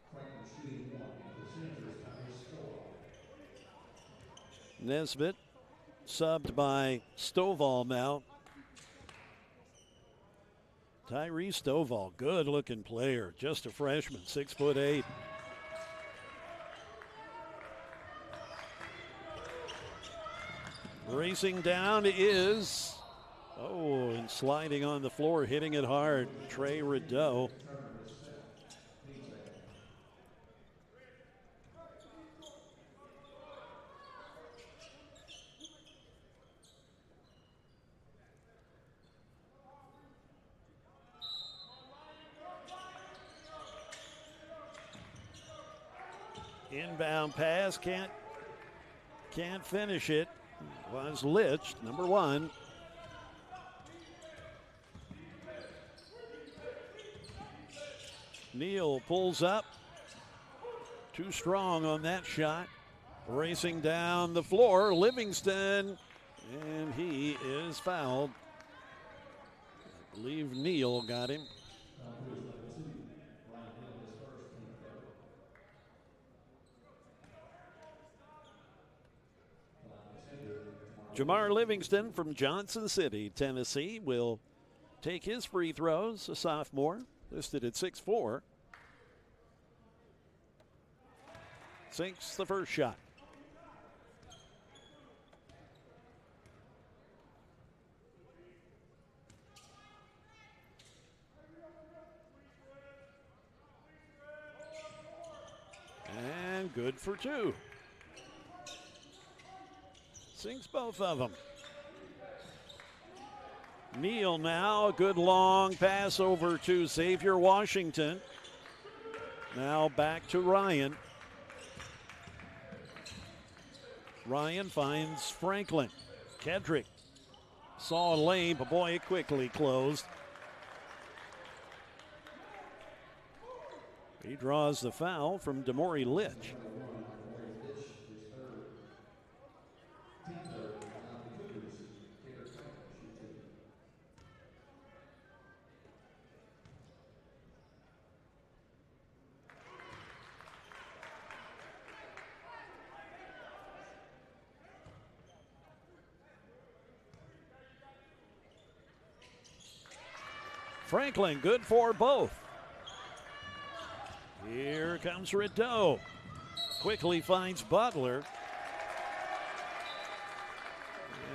Nesbitt subbed by Stovall now. Tyree Stovall, good looking player, just a freshman, 6'8". Racing down is, and sliding on the floor, hitting it hard, Trey Rideau. Inbound pass, can't finish it. Was Litch, number 1. Neal pulls up. Too strong on that shot. Racing down the floor, Livingston, and he is fouled. I believe Neal got him. Jamar Livingston from Johnson City, Tennessee, will take his free throws, a sophomore, listed at 6'4". Sinks the first shot. And good for 2. Sinks both of them. Neal now, a good long pass over to Xavier Washington. Now back to Ryan. Ryan finds Franklin. Kedrick saw a lane, but boy, it quickly closed. He draws the foul from Damori Litch. Franklin, good for both. Here comes Rideau. Quickly finds Butler.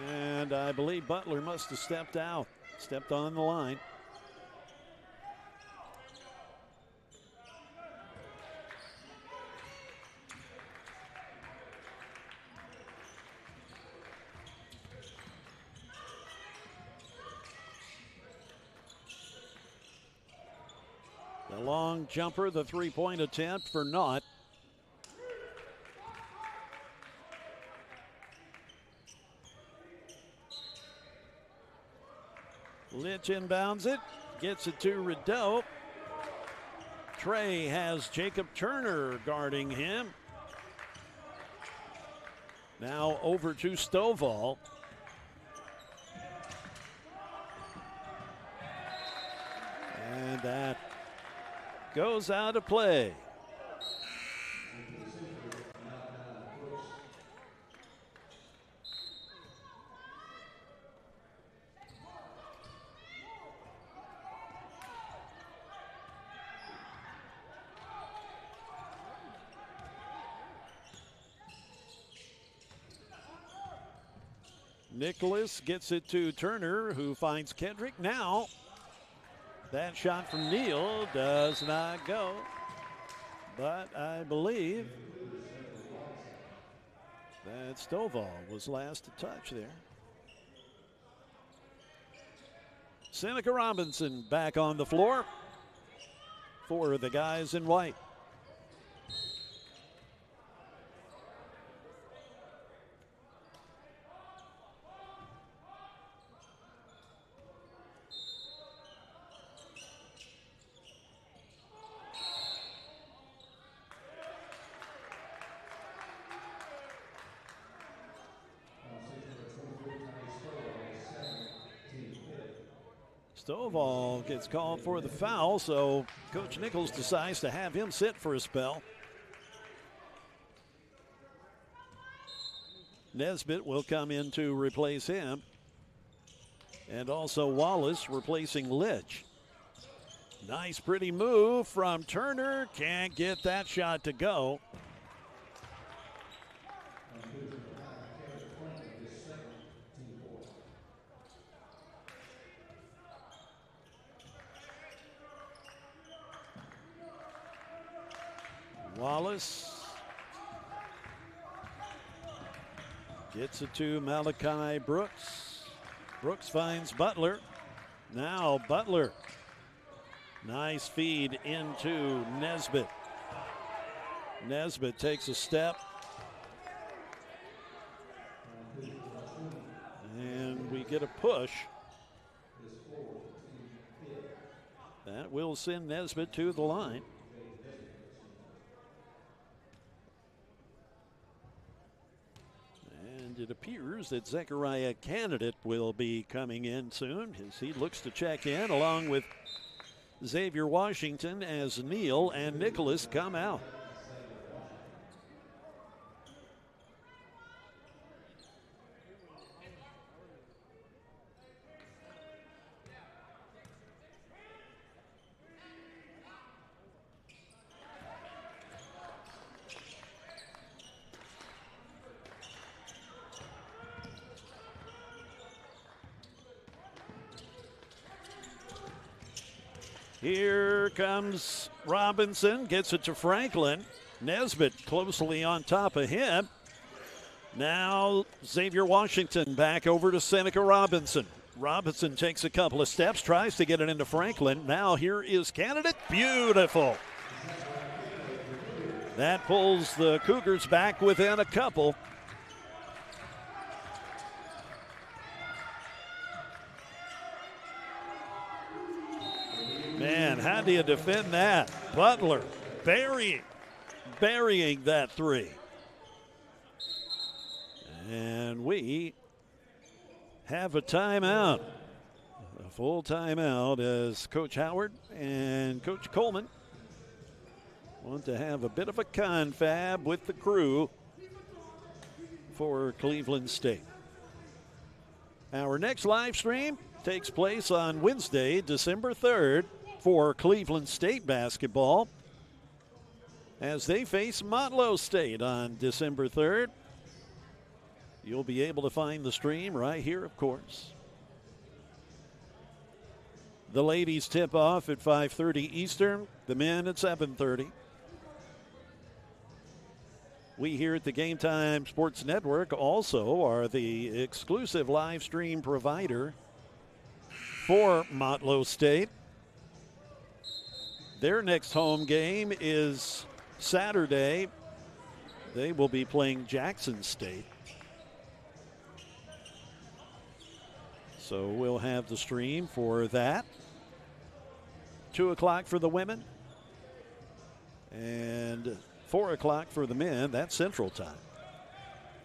And I believe Butler must have stepped on the line. The long jumper, the three-point attempt for naught. Litch inbounds it, gets it to Rideau. Trey has Jacob Turner guarding him. Now over to Stovall. And that goes out of play. Nicholas gets it to Turner, who finds Kendrick. Now, that shot from Neal does not go, but I believe that Stovall was last to touch there. Seneca Robinson back on the floor for the guys in white. Stovall gets called for the foul, so Coach Nichols decides to have him sit for a spell. Nesbitt will come in to replace him. And also Wallace replacing Litch. Nice, pretty move from Turner. Can't get that shot to go. Wallace gets it to Malachi Brooks. Brooks finds Butler. Now Butler. Nice feed into Nesbitt. Nesbitt takes a step. And we get a push. That will send Nesbitt to the line. And it appears that Zechariah Candidate will be coming in soon as he looks to check in along with Xavier Washington as Neal and Nicholas come out. Here comes Robinson, gets it to Franklin. Nesbitt closely on top of him. Now Xavier Washington back over to Seneca Robinson. Robinson takes a couple of steps, tries to get it into Franklin. Now here is Candidate. Beautiful. That pulls the Cougars back within a couple. Man, how do you defend that? Butler burying that three. And we have a timeout. A full timeout as Coach Howard and Coach Coleman want to have a bit of a confab with the crew for Cleveland State. Our next live stream takes place on Wednesday, December 3rd. For Cleveland State basketball as they face Motlow State on December 3rd. You'll be able to find the stream right here, of course. The ladies tip off at 5:30 Eastern, the men at 7:30. We here at the Game Time Sports Network also are the exclusive live stream provider for Motlow State. Their next home game is Saturday. They will be playing Jackson State. So we'll have the stream for that. 2 o'clock for the women and 4 o'clock for the men. That's Central Time.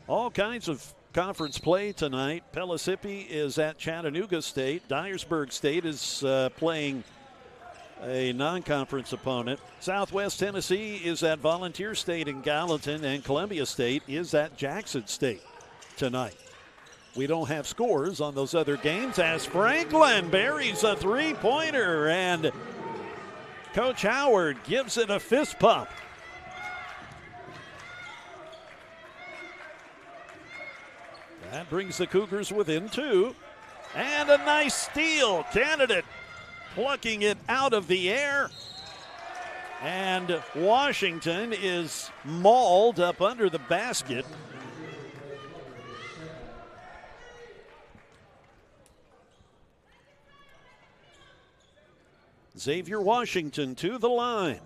All kinds of conference play tonight. Pellissippi is at Chattanooga State. Dyersburg State is playing a non-conference opponent. Southwest Tennessee is at Volunteer State in Gallatin, and Columbia State is at Jackson State tonight. We don't have scores on those other games as Franklin buries a three-pointer, and Coach Howard gives it a fist pump. That brings the Cougars within 2. And a nice steal. Candidate plucking it out of the air. And Washington is mauled up under the basket. Xavier Washington to the line.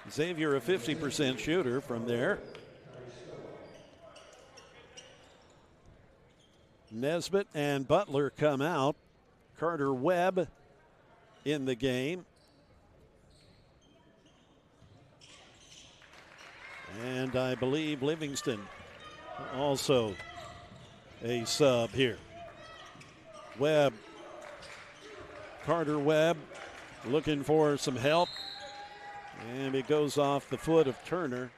Xavier, a 50% shooter from there. Nesbitt and Butler come out. Carter Webb in the game. And I believe Livingston also a sub here. Webb, Carter Webb looking for some help. And it goes off the foot of Turner.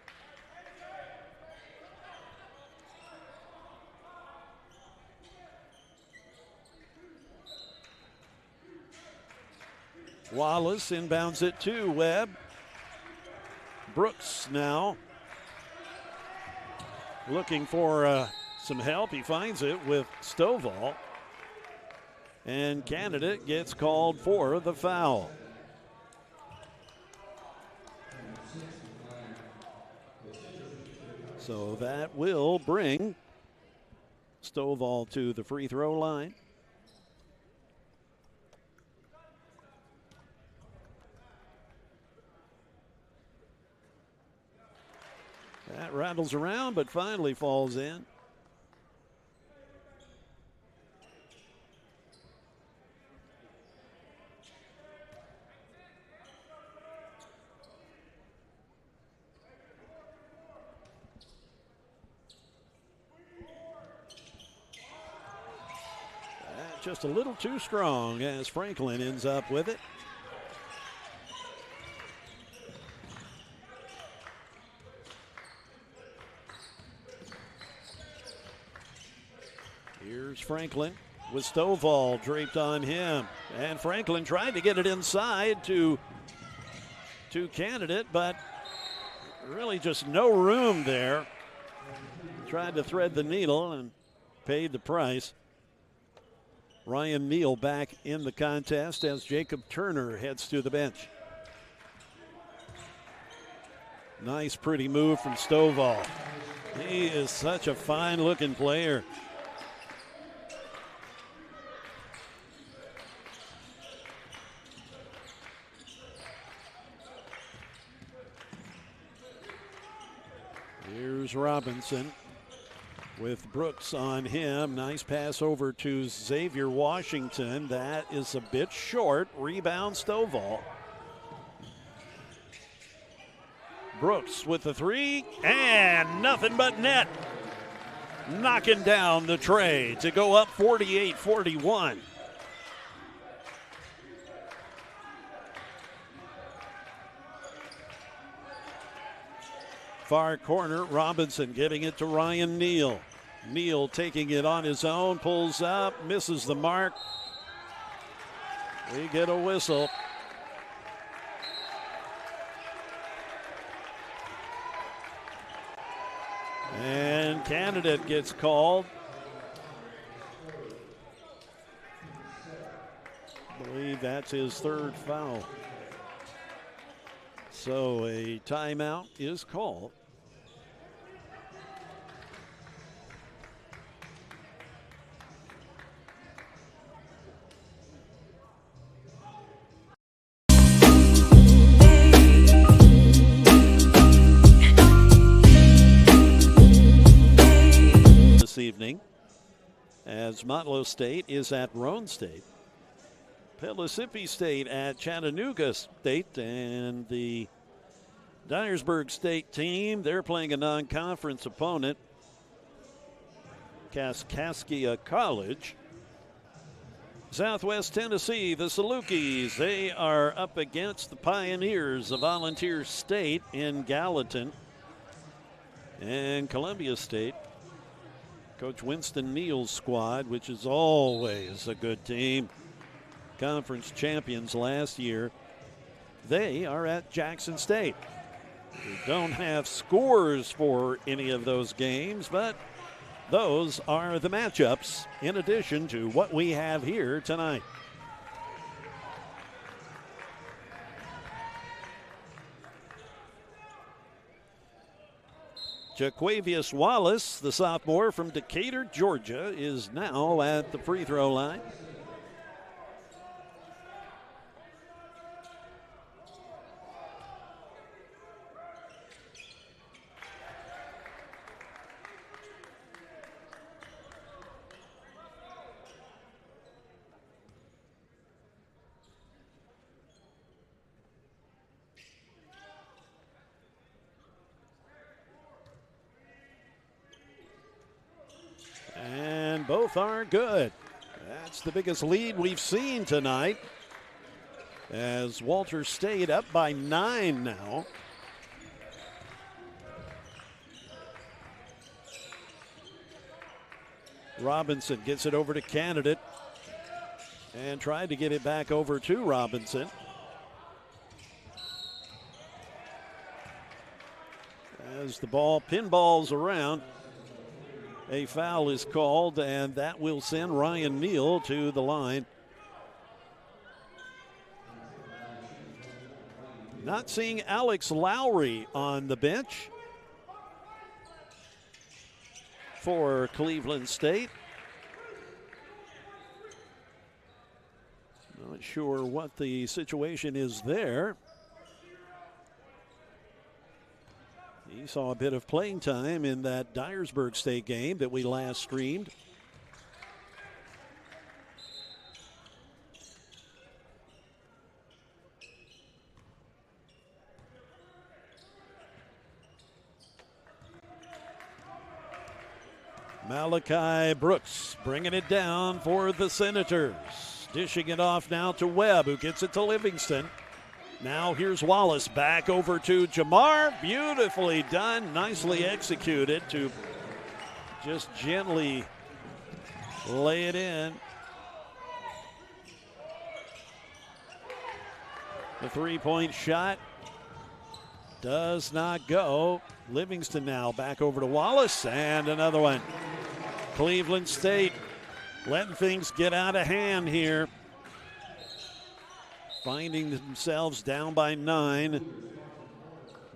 Wallace inbounds it to Webb. Brooks now looking for some help. He finds it with Stovall. And Candidate gets called for the foul. So that will bring Stovall to the free throw line. That rattles around, but finally falls in. Just a little too strong as Franklin ends up with it. Here's Franklin with Stovall draped on him. And Franklin tried to get it inside to Candidate, but really just no room there. Tried to thread the needle and paid the price. Ryan Neal back in the contest as Jacob Turner heads to the bench. Nice, pretty move from Stovall. He is such a fine-looking player. Here's Robinson with Brooks on him. Nice pass over to Xavier Washington. That is a bit short. Rebound Stovall. Brooks with the three, and nothing but net. Knocking down the tray to go up 48-41. Far corner, Robinson giving it to Ryan Neal. Neal taking it on his own, pulls up, misses the mark. We get a whistle. And Candidate gets called. I believe that's his third foul. So a timeout is called. This evening, as Motlow State is at Roane State. Pellissippi State at Chattanooga State, and the Dyersburg State team, they're playing a non-conference opponent, Kaskaskia College. Southwest Tennessee, the Salukis, they are up against the Pioneers of Volunteer State in Gallatin. And Columbia State, Coach Winston Neal's squad, which is always a good team. Conference champions last year. They are at Jackson State. We don't have scores for any of those games, but those are the matchups in addition to what we have here tonight. Jaquavius Wallace, the sophomore from Decatur, Georgia, is now at the free throw line. And both are good. That's the biggest lead we've seen tonight, as Walter State up by 9 now. Robinson gets it over to Candidate and tried to get it back over to Robinson. As the ball pinballs around, a foul is called, and that will send Ryan Neal to the line Not seeing Alex Lowry on the bench for Cleveland State. Not sure what the situation is there. He saw a bit of playing time in that Dyersburg State game that we last streamed. Malachi Brooks bringing it down for the Senators. Dishing it off now to Webb, who gets it to Livingston. Now here's Wallace back over to Jamar. Beautifully done, nicely executed to just gently lay it in. The three-point shot does not go. Livingston now back over to Wallace, and another one. Cleveland State letting things get out of hand here. Finding themselves down by 9.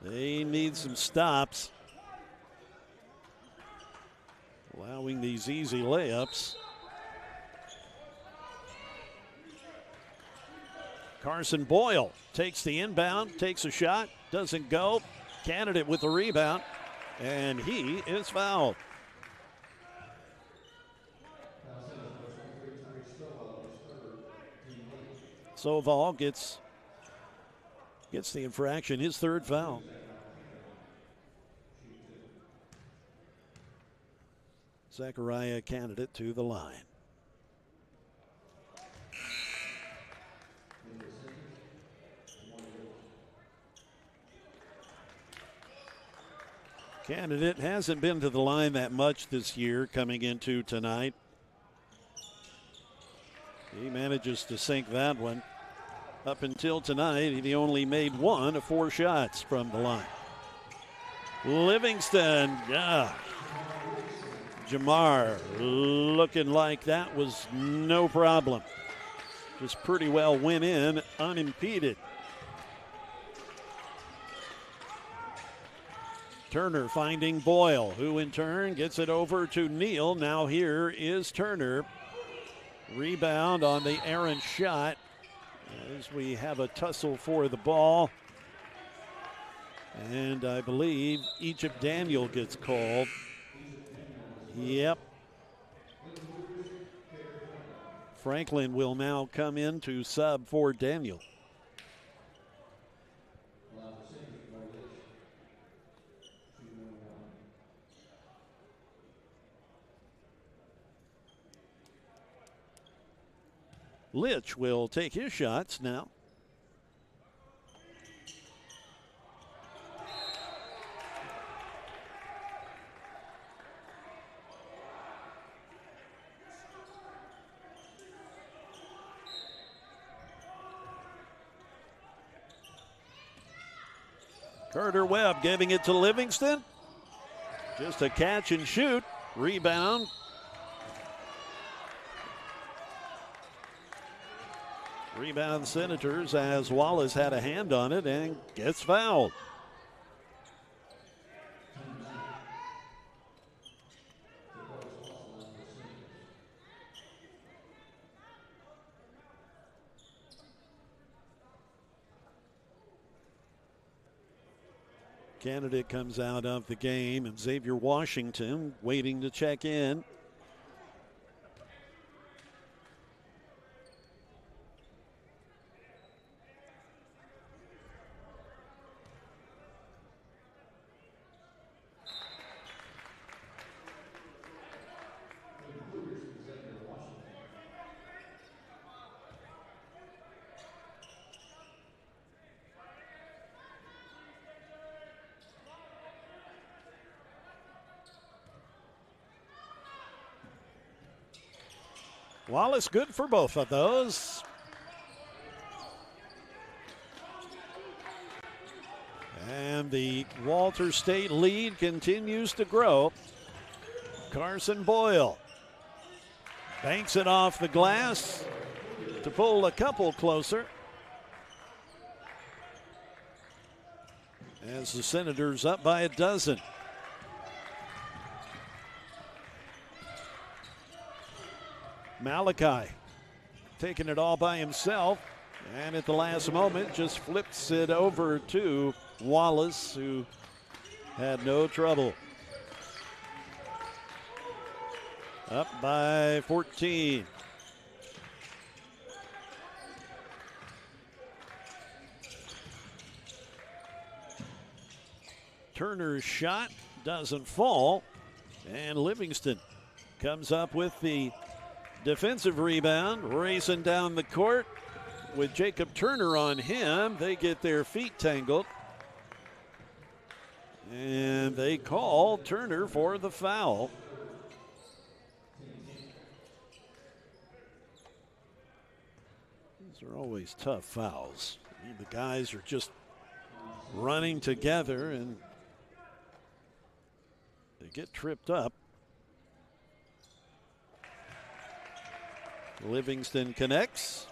They need some stops. Allowing these easy layups. Carson Boyle takes the inbound, takes a shot, doesn't go. Candidate with the rebound, and he is fouled. Soval gets the infraction, his third foul. Zachariah Candidate to the line. Candidate hasn't been to the line that much this year coming into tonight. He manages to sink that one. Up until tonight, he only made 1 of 4 shots from the line. Livingston, Jamar looking like that was no problem. Just pretty well went in unimpeded. Turner finding Boyle, who in turn gets it over to Neal. Now here is Turner. Rebound on the errant shot as we have a tussle for the ball. And I believe Egypt Daniel gets called. Yep. Franklin will now come in to sub for Daniel. Litch will take his shots now. Carter Webb giving it to Livingston. Just a catch and shoot. Rebound. Rebound Senators as Wallace had a hand on it and gets fouled. Candidate comes out of the game, and Xavier Washington waiting to check in. Wallace good for both of those. And the Walter State lead continues to grow. Carson Boyle banks it off the glass to pull a couple closer. as the Senators up by a dozen. Malachi taking it all by himself, and at the last moment just flips it over to Wallace, who had no trouble. Up by 14. Turner's shot doesn't fall, and Livingston comes up with the defensive rebound, racing down the court with Jacob Turner on him. They get their feet tangled, and they call Turner for the foul. These are always tough fouls. I mean, the guys are just running together and they get tripped up. Livingston connects.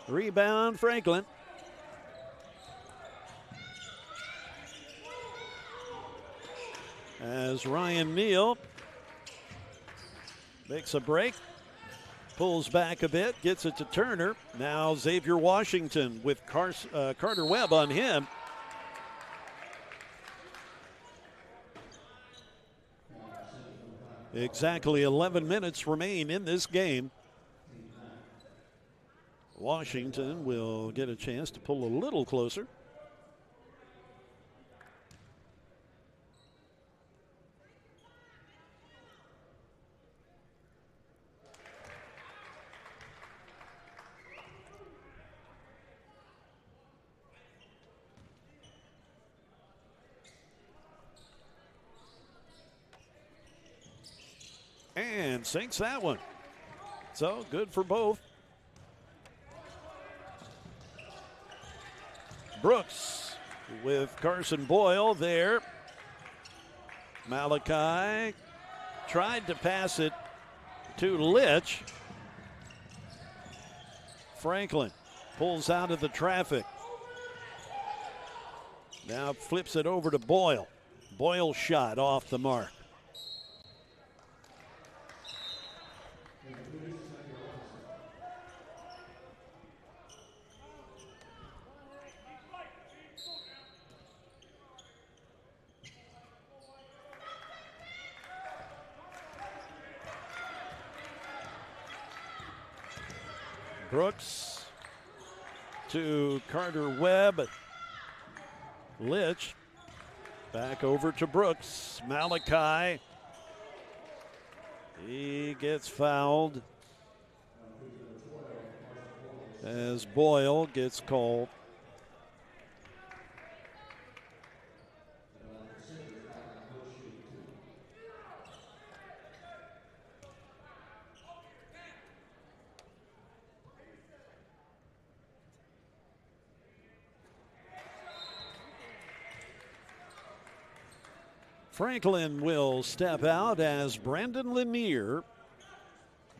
Rebound, Franklin. As Ryan Neal makes a break, pulls back a bit, gets it to Turner. Now Xavier Washington with Carter Webb on him. Exactly 11 minutes remain in this game. Washington will get a chance to pull a little closer. And sinks that one. So good for both. Brooks with Carson Boyle there. Malachi tried to pass it to Litch. Franklin pulls out of the traffic. Now flips it over to Boyle. Boyle's shot off the mark. Brooks to Carter Webb. Litch back over to Brooks. Malachi. He gets fouled as Boyle gets called. Franklin will step out as Brandon Lanier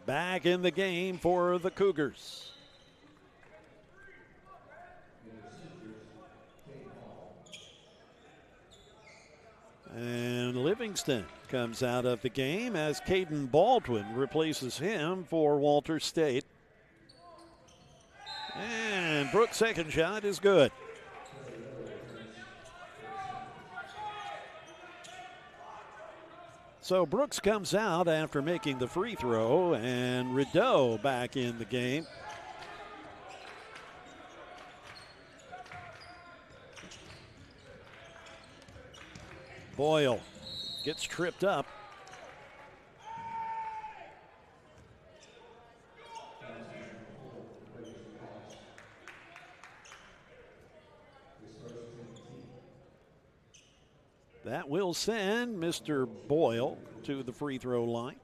back in the game for the Cougars. And Livingston comes out of the game as Caden Baldwin replaces him for Walter State. And Brooks' second shot is good. So Brooks comes out after making the free throw, and Rideau back in the game. Boyle gets tripped up. That will send Mr. Boyle to the free throw line.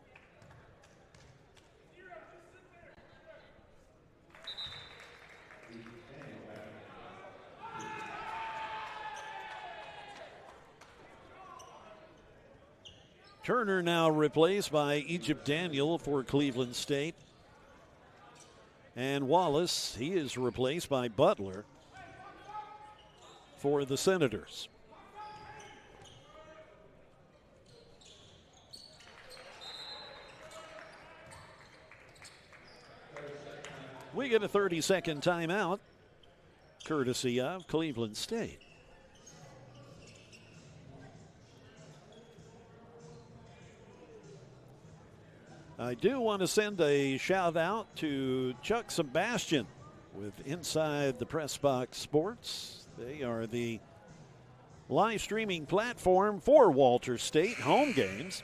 Turner now replaced by Egypt Daniel for Cleveland State. And Wallace, he is replaced by Butler for the Senators. We get a 30-second timeout, courtesy of Cleveland State. I do want to send a shout out to Chuck Sebastian with Inside the Press Box Sports. They are the live streaming platform for Walters State home games.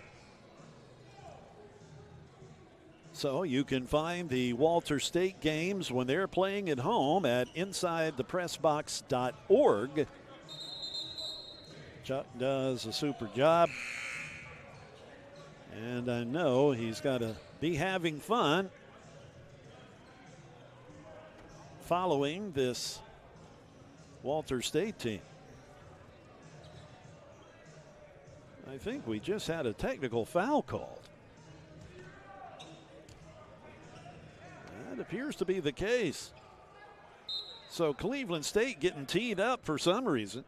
So you can find the Walters State games when they're playing at home at InsideThePressBox.org. Chuck does a super job. And I know he's got to be having fun following this Walters State team. I think we just had a technical foul called. That appears to be the case. So Cleveland State getting teed up for some reason.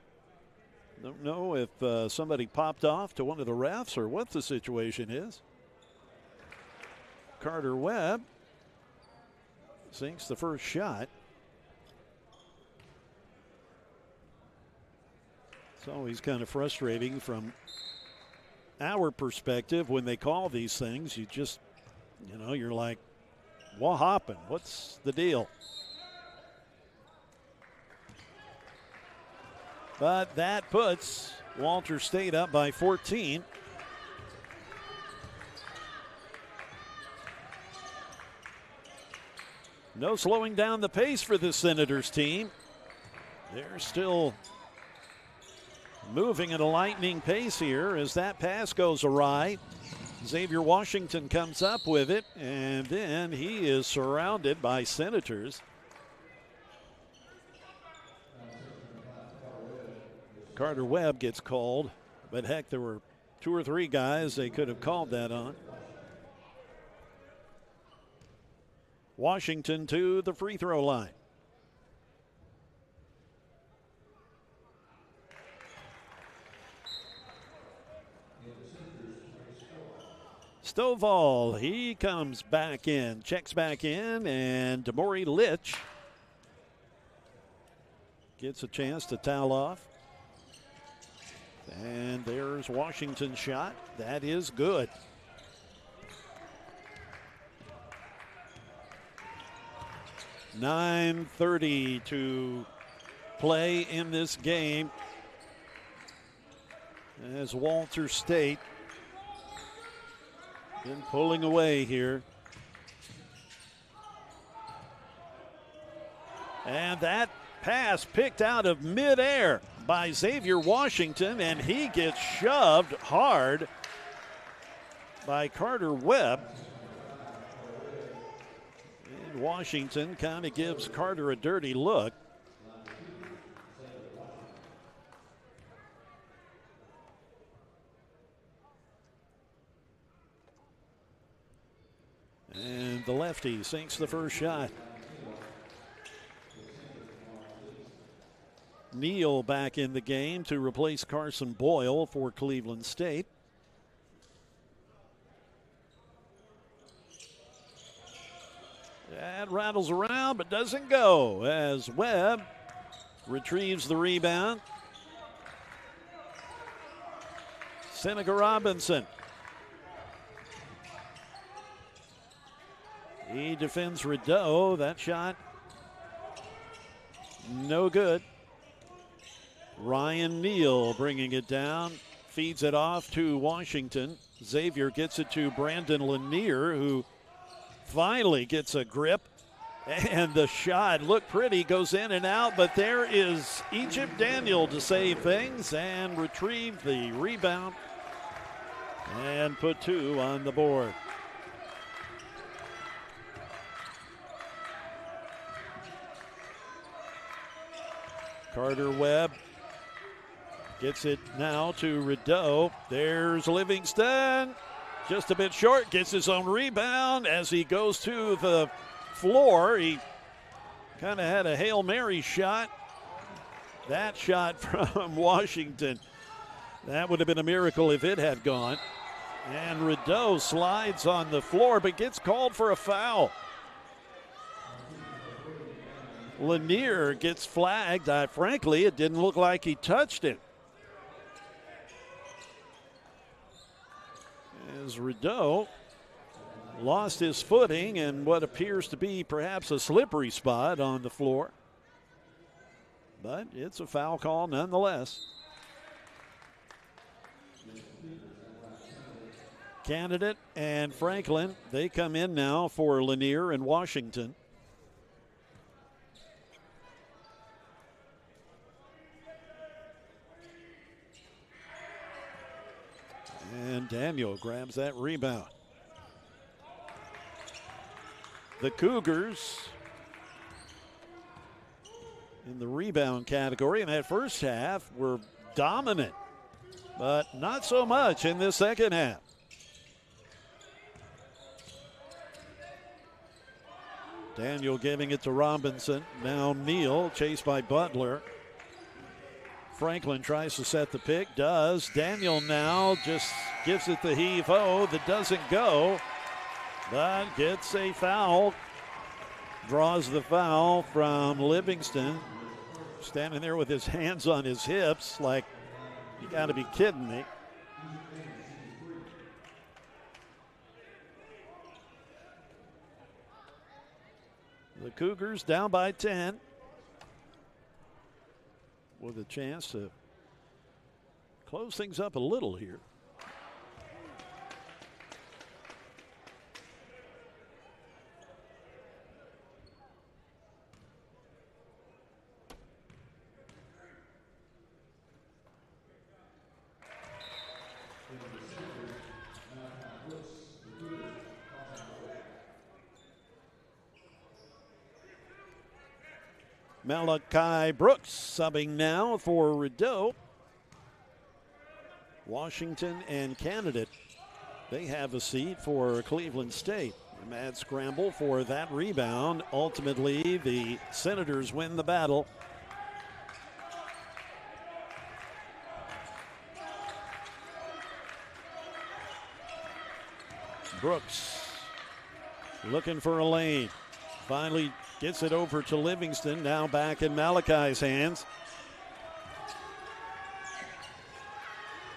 Don't know if somebody popped off to one of the refs or what the situation is. Carter Webb sinks the first shot. It's always kind of frustrating from our perspective when they call these things. You just, you're like, what happened? What's the deal? But that puts Walters State up by 14. No slowing down the pace for the Senators team. They're still moving at a lightning pace here as that pass goes awry. Xavier Washington comes up with it, and then he is surrounded by Senators. Carter Webb gets called, but heck, there were 2 or 3 guys they could have called that on. Washington to the free throw line. Stovall, he comes back in, checks back in, and Damori Litch gets a chance to towel off. And there's Washington's shot. That is good. .9:30 to play in this game as Walters State been pulling away here. And that pass picked out of midair by Xavier Washington, and he gets shoved hard by Carter Webb. And Washington kind of gives Carter a dirty look. And the lefty sinks the first shot. Neal back in the game to replace Carson Boyle for Cleveland State. That rattles around but doesn't go as Webb retrieves the rebound. Seneca Robinson. He defends Rideau. That shot no good. Ryan Neal bringing it down, feeds it off to Washington. Xavier gets it to Brandon Lanier, who finally gets a grip. And the shot looked pretty, goes in and out, but there is Egypt Daniel to save things and retrieve the rebound and put 2 on the board. Carter Webb Gets it now to Rideau. There's Livingston. Just a bit short. Gets his own rebound as he goes to the floor. He kind of had a Hail Mary shot. That shot from Washington, that would have been a miracle if it had gone. And Rideau slides on the floor but gets called for a foul. Lanier gets flagged. Frankly, it didn't look like he touched him. As Rideau lost his footing in what appears to be perhaps a slippery spot on the floor. But it's a foul call nonetheless. Candidate and Franklin, they come in now for Lanier and Washington. And Daniel grabs that rebound. The Cougars in the rebound category in that first half were dominant, but not so much in this second half. Daniel giving it to Robinson. Now Neal, chased by Butler. Franklin tries to set the pick, does. Daniel now just gives it the heave-ho that doesn't go, but gets a foul. Draws the foul from Livingston. Standing there with his hands on his hips like, you gotta be kidding me. The Cougars down by 10. With a chance to close things up a little here. Malachi Brooks subbing now for Rideau. Washington and Candidate, they have a seat for Cleveland State. A mad scramble for that rebound. Ultimately, the Senators win the battle. Brooks looking for a lane. Finally gets it over to Livingston, now back in Malachi's hands.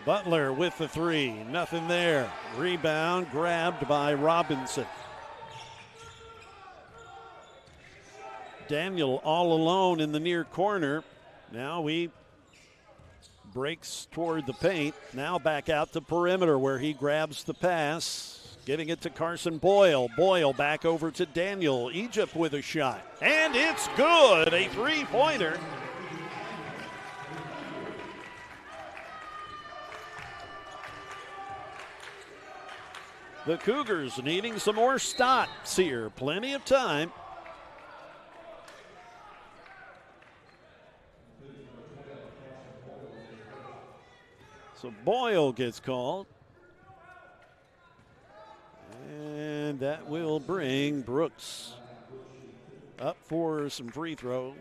Butler with the three, nothing there. Rebound grabbed by Robinson. Daniel all alone in the near corner. Now he breaks toward the paint. Now back out the perimeter where he grabs the pass. Getting it to Carson Boyle. Boyle back over to Daniel. Egypt with a shot. And it's good. A three-pointer. The Cougars needing some more stops here. Plenty of time. So Boyle gets called. And that will bring Brooks up for some free throws.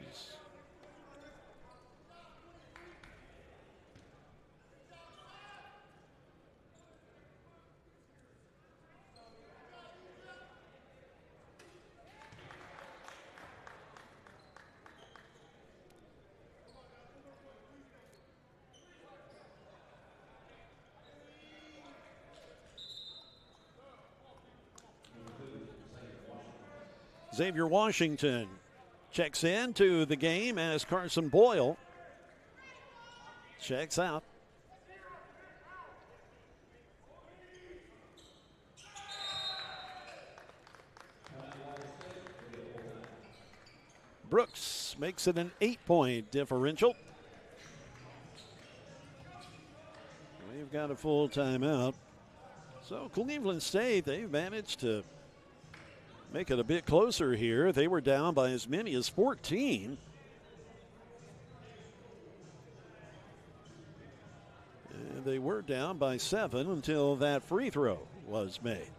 Xavier Washington checks into the game as Carson Boyle checks out. Brooks makes it an 8-point differential. We've got a full timeout. So Cleveland State, they've managed to make it a bit closer here. They were down by as many as 14. And they were down by 7 until that free throw was made.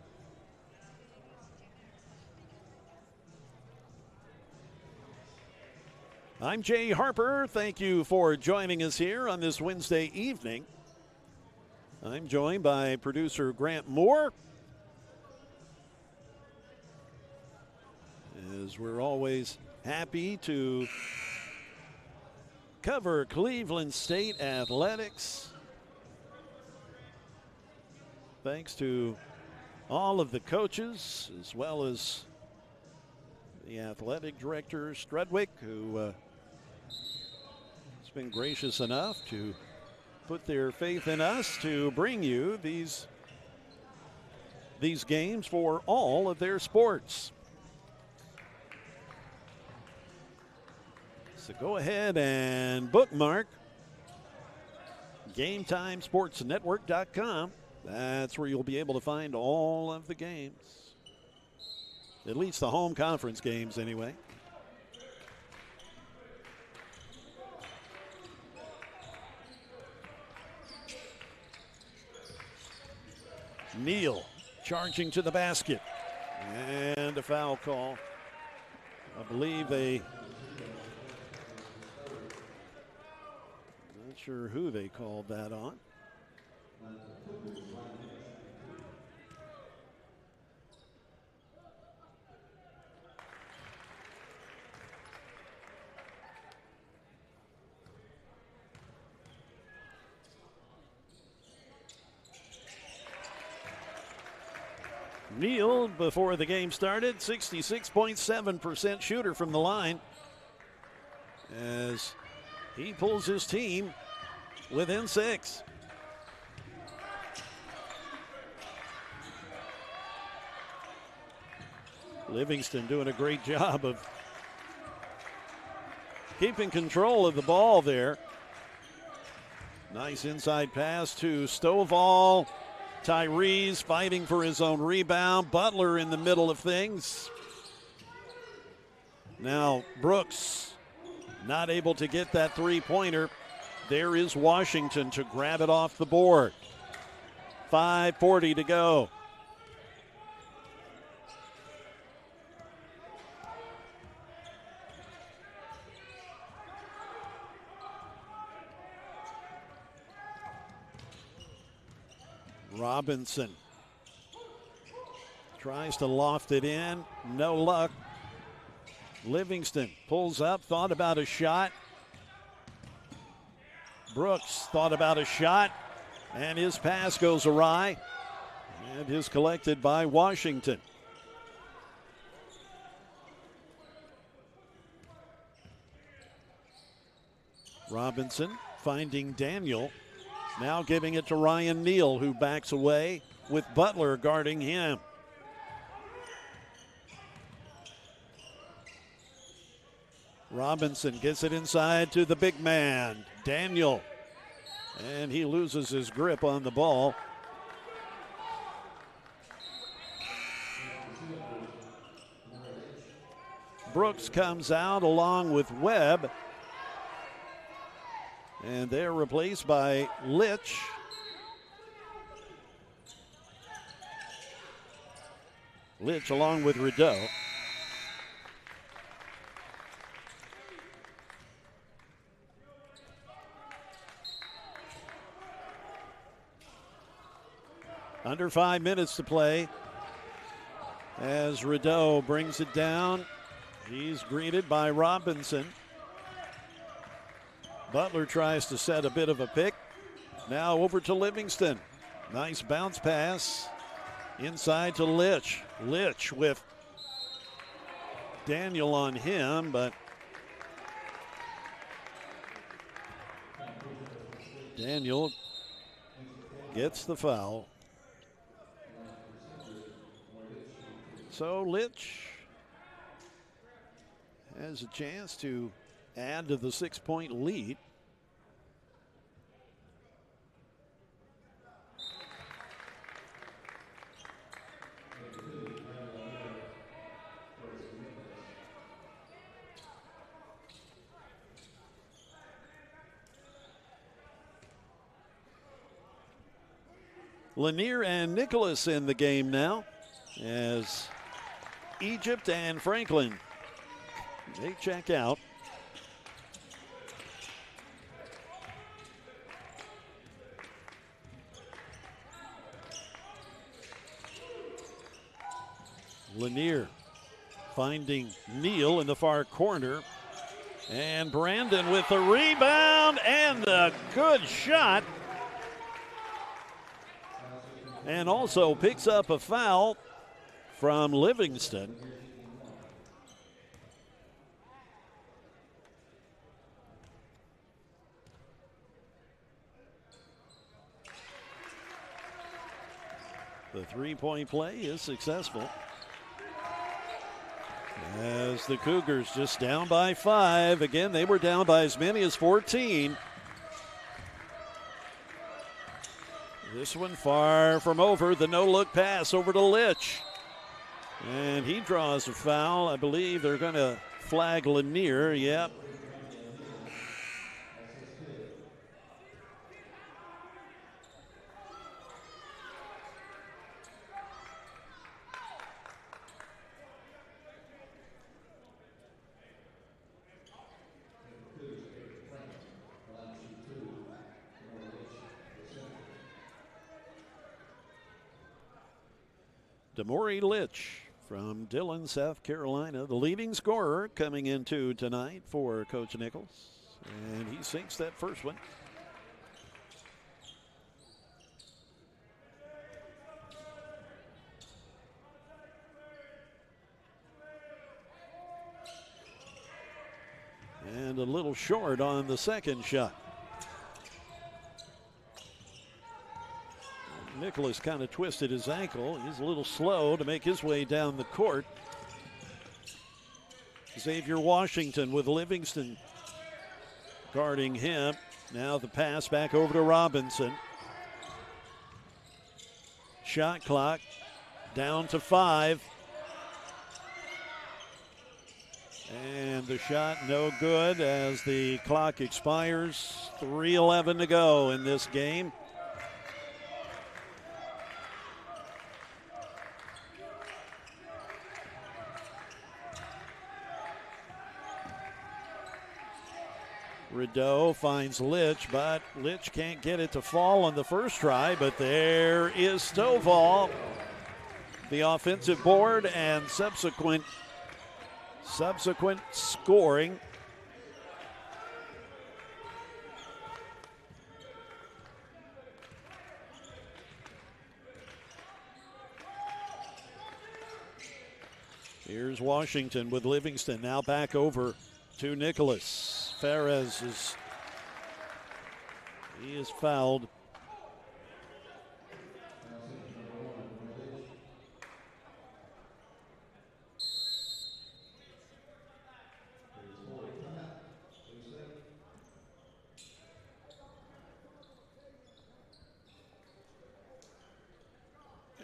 I'm Jay Harper. Thank you for joining us here on this Wednesday evening. I'm joined by producer Grant Moore, as we're always happy to cover Cleveland State athletics. Thanks to all of the coaches, as well as the athletic director, Strudwick, who has been gracious enough to put their faith in us to bring you these games for all of their sports. So go ahead and bookmark GameTimeSportsNetwork.com. That's where you'll be able to find all of the games. At least the home conference games, anyway. Neal charging to the basket. And a foul call. I believe not sure who they called that on. Neal, before the game started, 66.7% shooter from the line, as he pulls his team within 6. Livingston doing a great job of keeping control of the ball there. Nice inside pass to Stovall. Tyrese fighting for his own rebound. Butler in the middle of things. Now Brooks not able to get that three-pointer. There is Washington to grab it off the board. 5:40 to go. Robinson tries to loft it in. No luck. Livingston pulls up, thought about a shot. Brooks thought about a shot, and his pass goes awry and is collected by Washington. Robinson finding Daniel. Now giving it to Ryan Neal, who backs away with Butler guarding him. Robinson gets it inside to the big man, Daniel. And he loses his grip on the ball. Brooks comes out along with Webb. And they're replaced by Litch. Litch along with Rideau. Under 5 minutes to play as Rideau brings it down. He's greeted by Robinson. Butler tries to set a bit of a pick. Now over to Livingston. Nice bounce pass inside to Litch. Litch with Daniel on him, but Daniel gets the foul. So Litch has a chance to add to the 6-point lead. Lanier and Nicholas in the game now, as Egypt and Franklin, they check out. Lanier finding Neal in the far corner. And Brandon with the rebound and the good shot. And also picks up a foul from Livingston. The three-point play is successful, as the Cougars just down by 5. Again, they were down by as many as 14. This one far from over. The no-look pass over to Litch. And he draws a foul. I believe they're going to flag Lanier. Yep. Damori Litch from Dillon, South Carolina, the leading scorer coming into tonight for Coach Nichols. And he sinks that first one. And a little short on the second shot. Nicholas kind of twisted his ankle. He's a little slow to make his way down the court. Xavier Washington with Livingston guarding him. Now the pass back over to Robinson. Shot clock down to 5. And the shot no good as the clock expires. 3:11 to go in this game. Rideau finds Litch, but Litch can't get it to fall on the first try, but there is Stovall. The offensive board and subsequent scoring. Here's Washington with Livingston, now back over to Nicholas. Perez is fouled.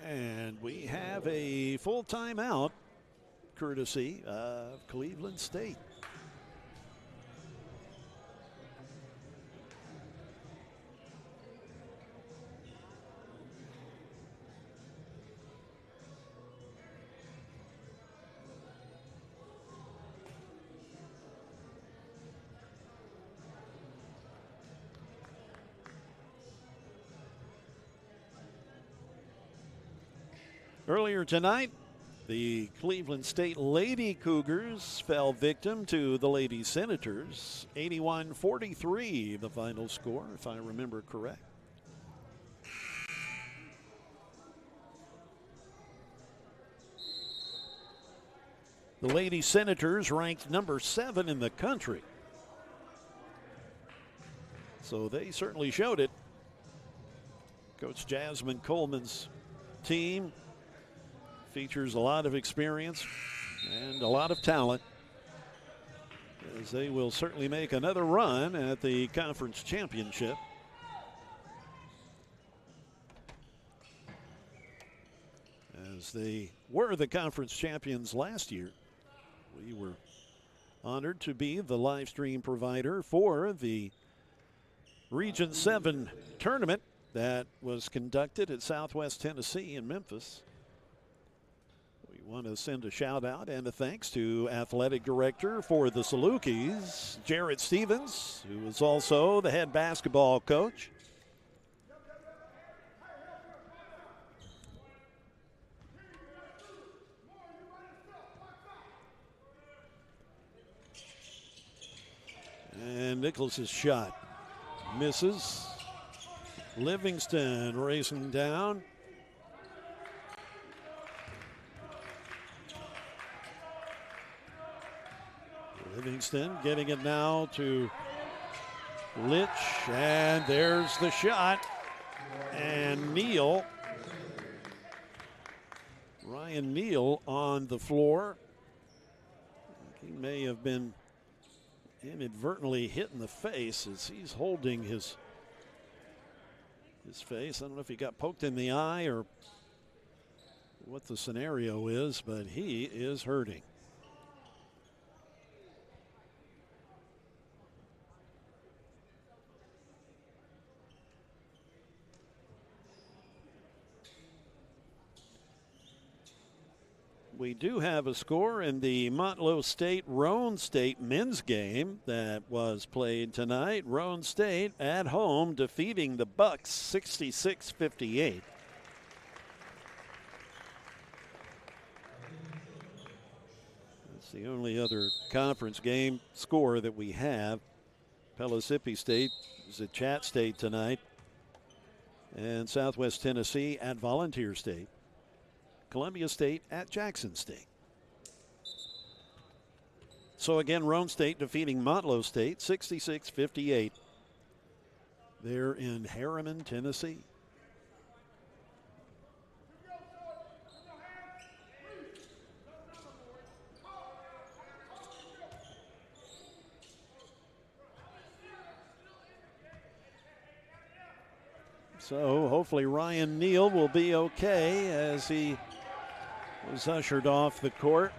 And we have a full timeout courtesy of Cleveland State. Earlier tonight, the Cleveland State Lady Cougars fell victim to the Lady Senators. 81-43, the final score, if I remember correct. The Lady Senators ranked number 7 in the country. So they certainly showed it. Coach Jasmine Coleman's team features a lot of experience and a lot of talent, as they will certainly make another run at the conference championship. As they were the conference champions last year, we were honored to be the live stream provider for the Region 7 tournament that was conducted at Southwest Tennessee in Memphis. We want to send a shout out and a thanks to athletic director for the Salukis, Jared Stevens, who is also the head basketball coach. And Nicholas's shot misses. Livingston racing down. Livingston getting it now to Litch, and there's the shot. And Neal, Ryan Neal on the floor. He may have been inadvertently hit in the face as he's holding his face. I don't know if he got poked in the eye or what the scenario is, but he is hurting. We do have a score in the Montlow State-Roane State men's game that was played tonight. Roane State at home defeating the Bucks 66-58. That's the only other conference game score that we have. Pellissippi State is at Chat State tonight, and Southwest Tennessee at Volunteer State. Columbia State at Jackson State. So again, Roane State defeating Montlow State 66-58. They're in Harriman, Tennessee. So hopefully Ryan Neal will be okay as he was ushered off the court.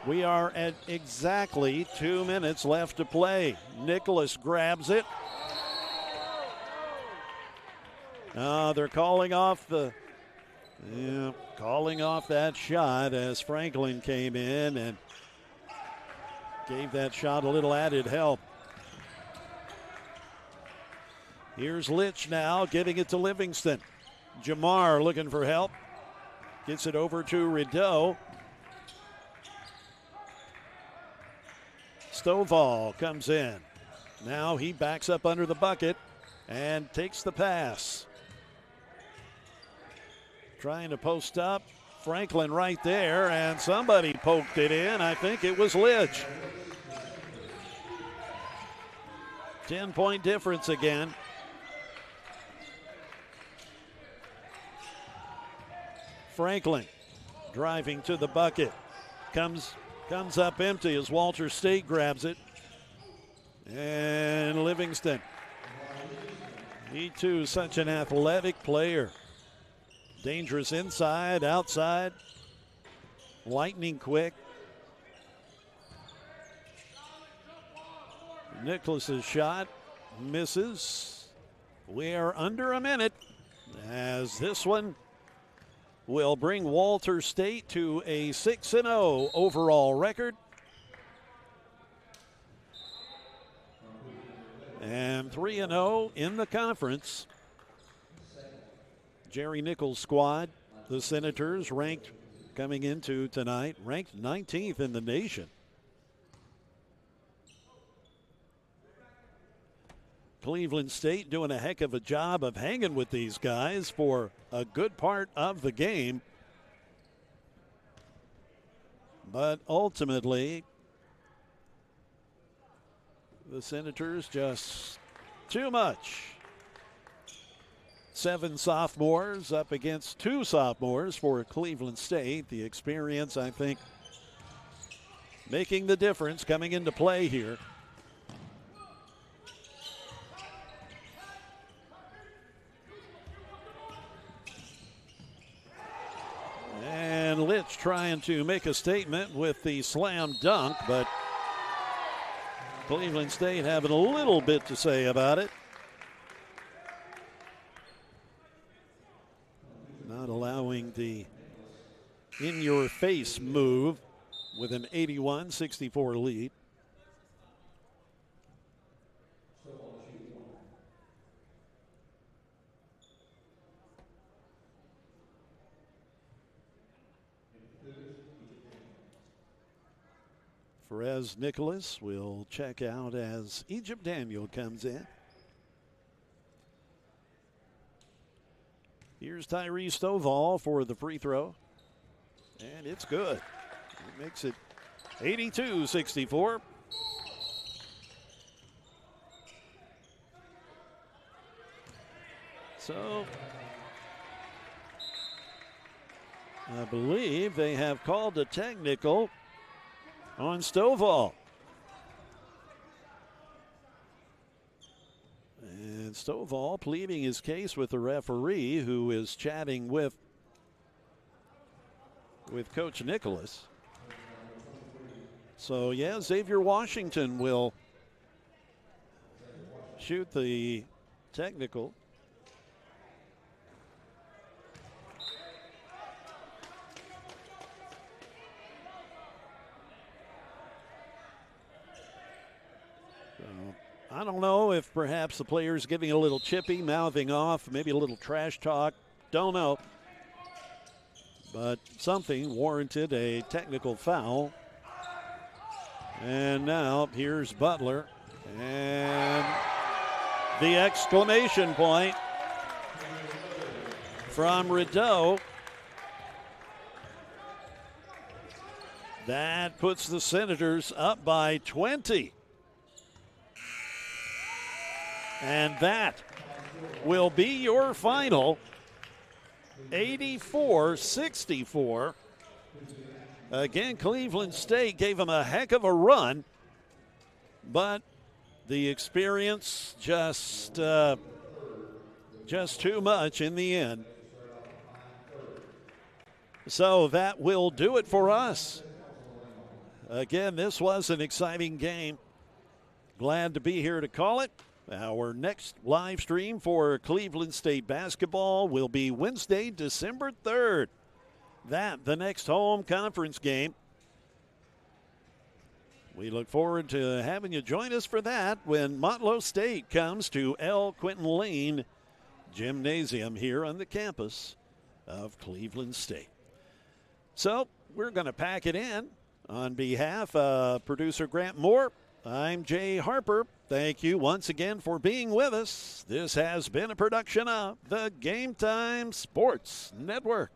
We are at exactly 2 minutes left to play. Nicholas grabs it. They're calling off that shot as Franklin came in and gave that shot a little added help. Here's Litch now giving it to Livingston. Jamar looking for help. Gets it over to Rideau. Stovall comes in. Now he backs up under the bucket and takes the pass. Trying to post up. Franklin right there, and somebody poked it in. I think it was Litch. 10-point difference again. Franklin driving to the bucket. Comes up empty as Walter State grabs it. And Livingston. He too such an athletic player. Dangerous inside, outside. Lightning quick. Nicholas's shot misses. We are under a minute as this one will bring Walter State to a 6-0 overall record. And 3-0 in the conference. Jerry Nichols' squad, the Senators, ranked coming into tonight, ranked 19th in the nation. Cleveland State doing a heck of a job of hanging with these guys for a good part of the game. But ultimately, the Senators just too much. 7 sophomores up against 2 sophomores for Cleveland State. The experience, I think, making the difference coming into play here. And Litch trying to make a statement with the slam dunk, but Cleveland State having a little bit to say about it. not allowing the in-your-face move with an 81-64 lead. Perez Nicholas will check out as Egypt Daniel comes in. Here's Tyree Stovall for the free throw. And it's good. It makes it 82-64. So I believe they have called a technical on Stovall. And Stovall pleading his case with the referee, who is chatting with Coach Nicholas. So, yeah, Xavier Washington will shoot the technical. I don't know if perhaps the player's getting a little chippy, mouthing off, maybe a little trash talk. Don't know. But something warranted a technical foul. And now here's Butler. And the exclamation point from Rideau. That puts the Senators up by 20. And that will be your final, 84-64. Again, Cleveland State gave them a heck of a run, but the experience just too much in the end. So that will do it for us. Again, this was an exciting game. Glad to be here to call it. Our next live stream for Cleveland State basketball will be Wednesday, December 3rd. That, the next home conference game. We look forward to having you join us for that when Motlow State comes to Quentin Lane Gymnasium here on the campus of Cleveland State. So we're going to pack it in. On behalf of producer Grant Moore, I'm Jay Harper. Thank you once again for being with us. This has been a production of the Game Time Sports Network.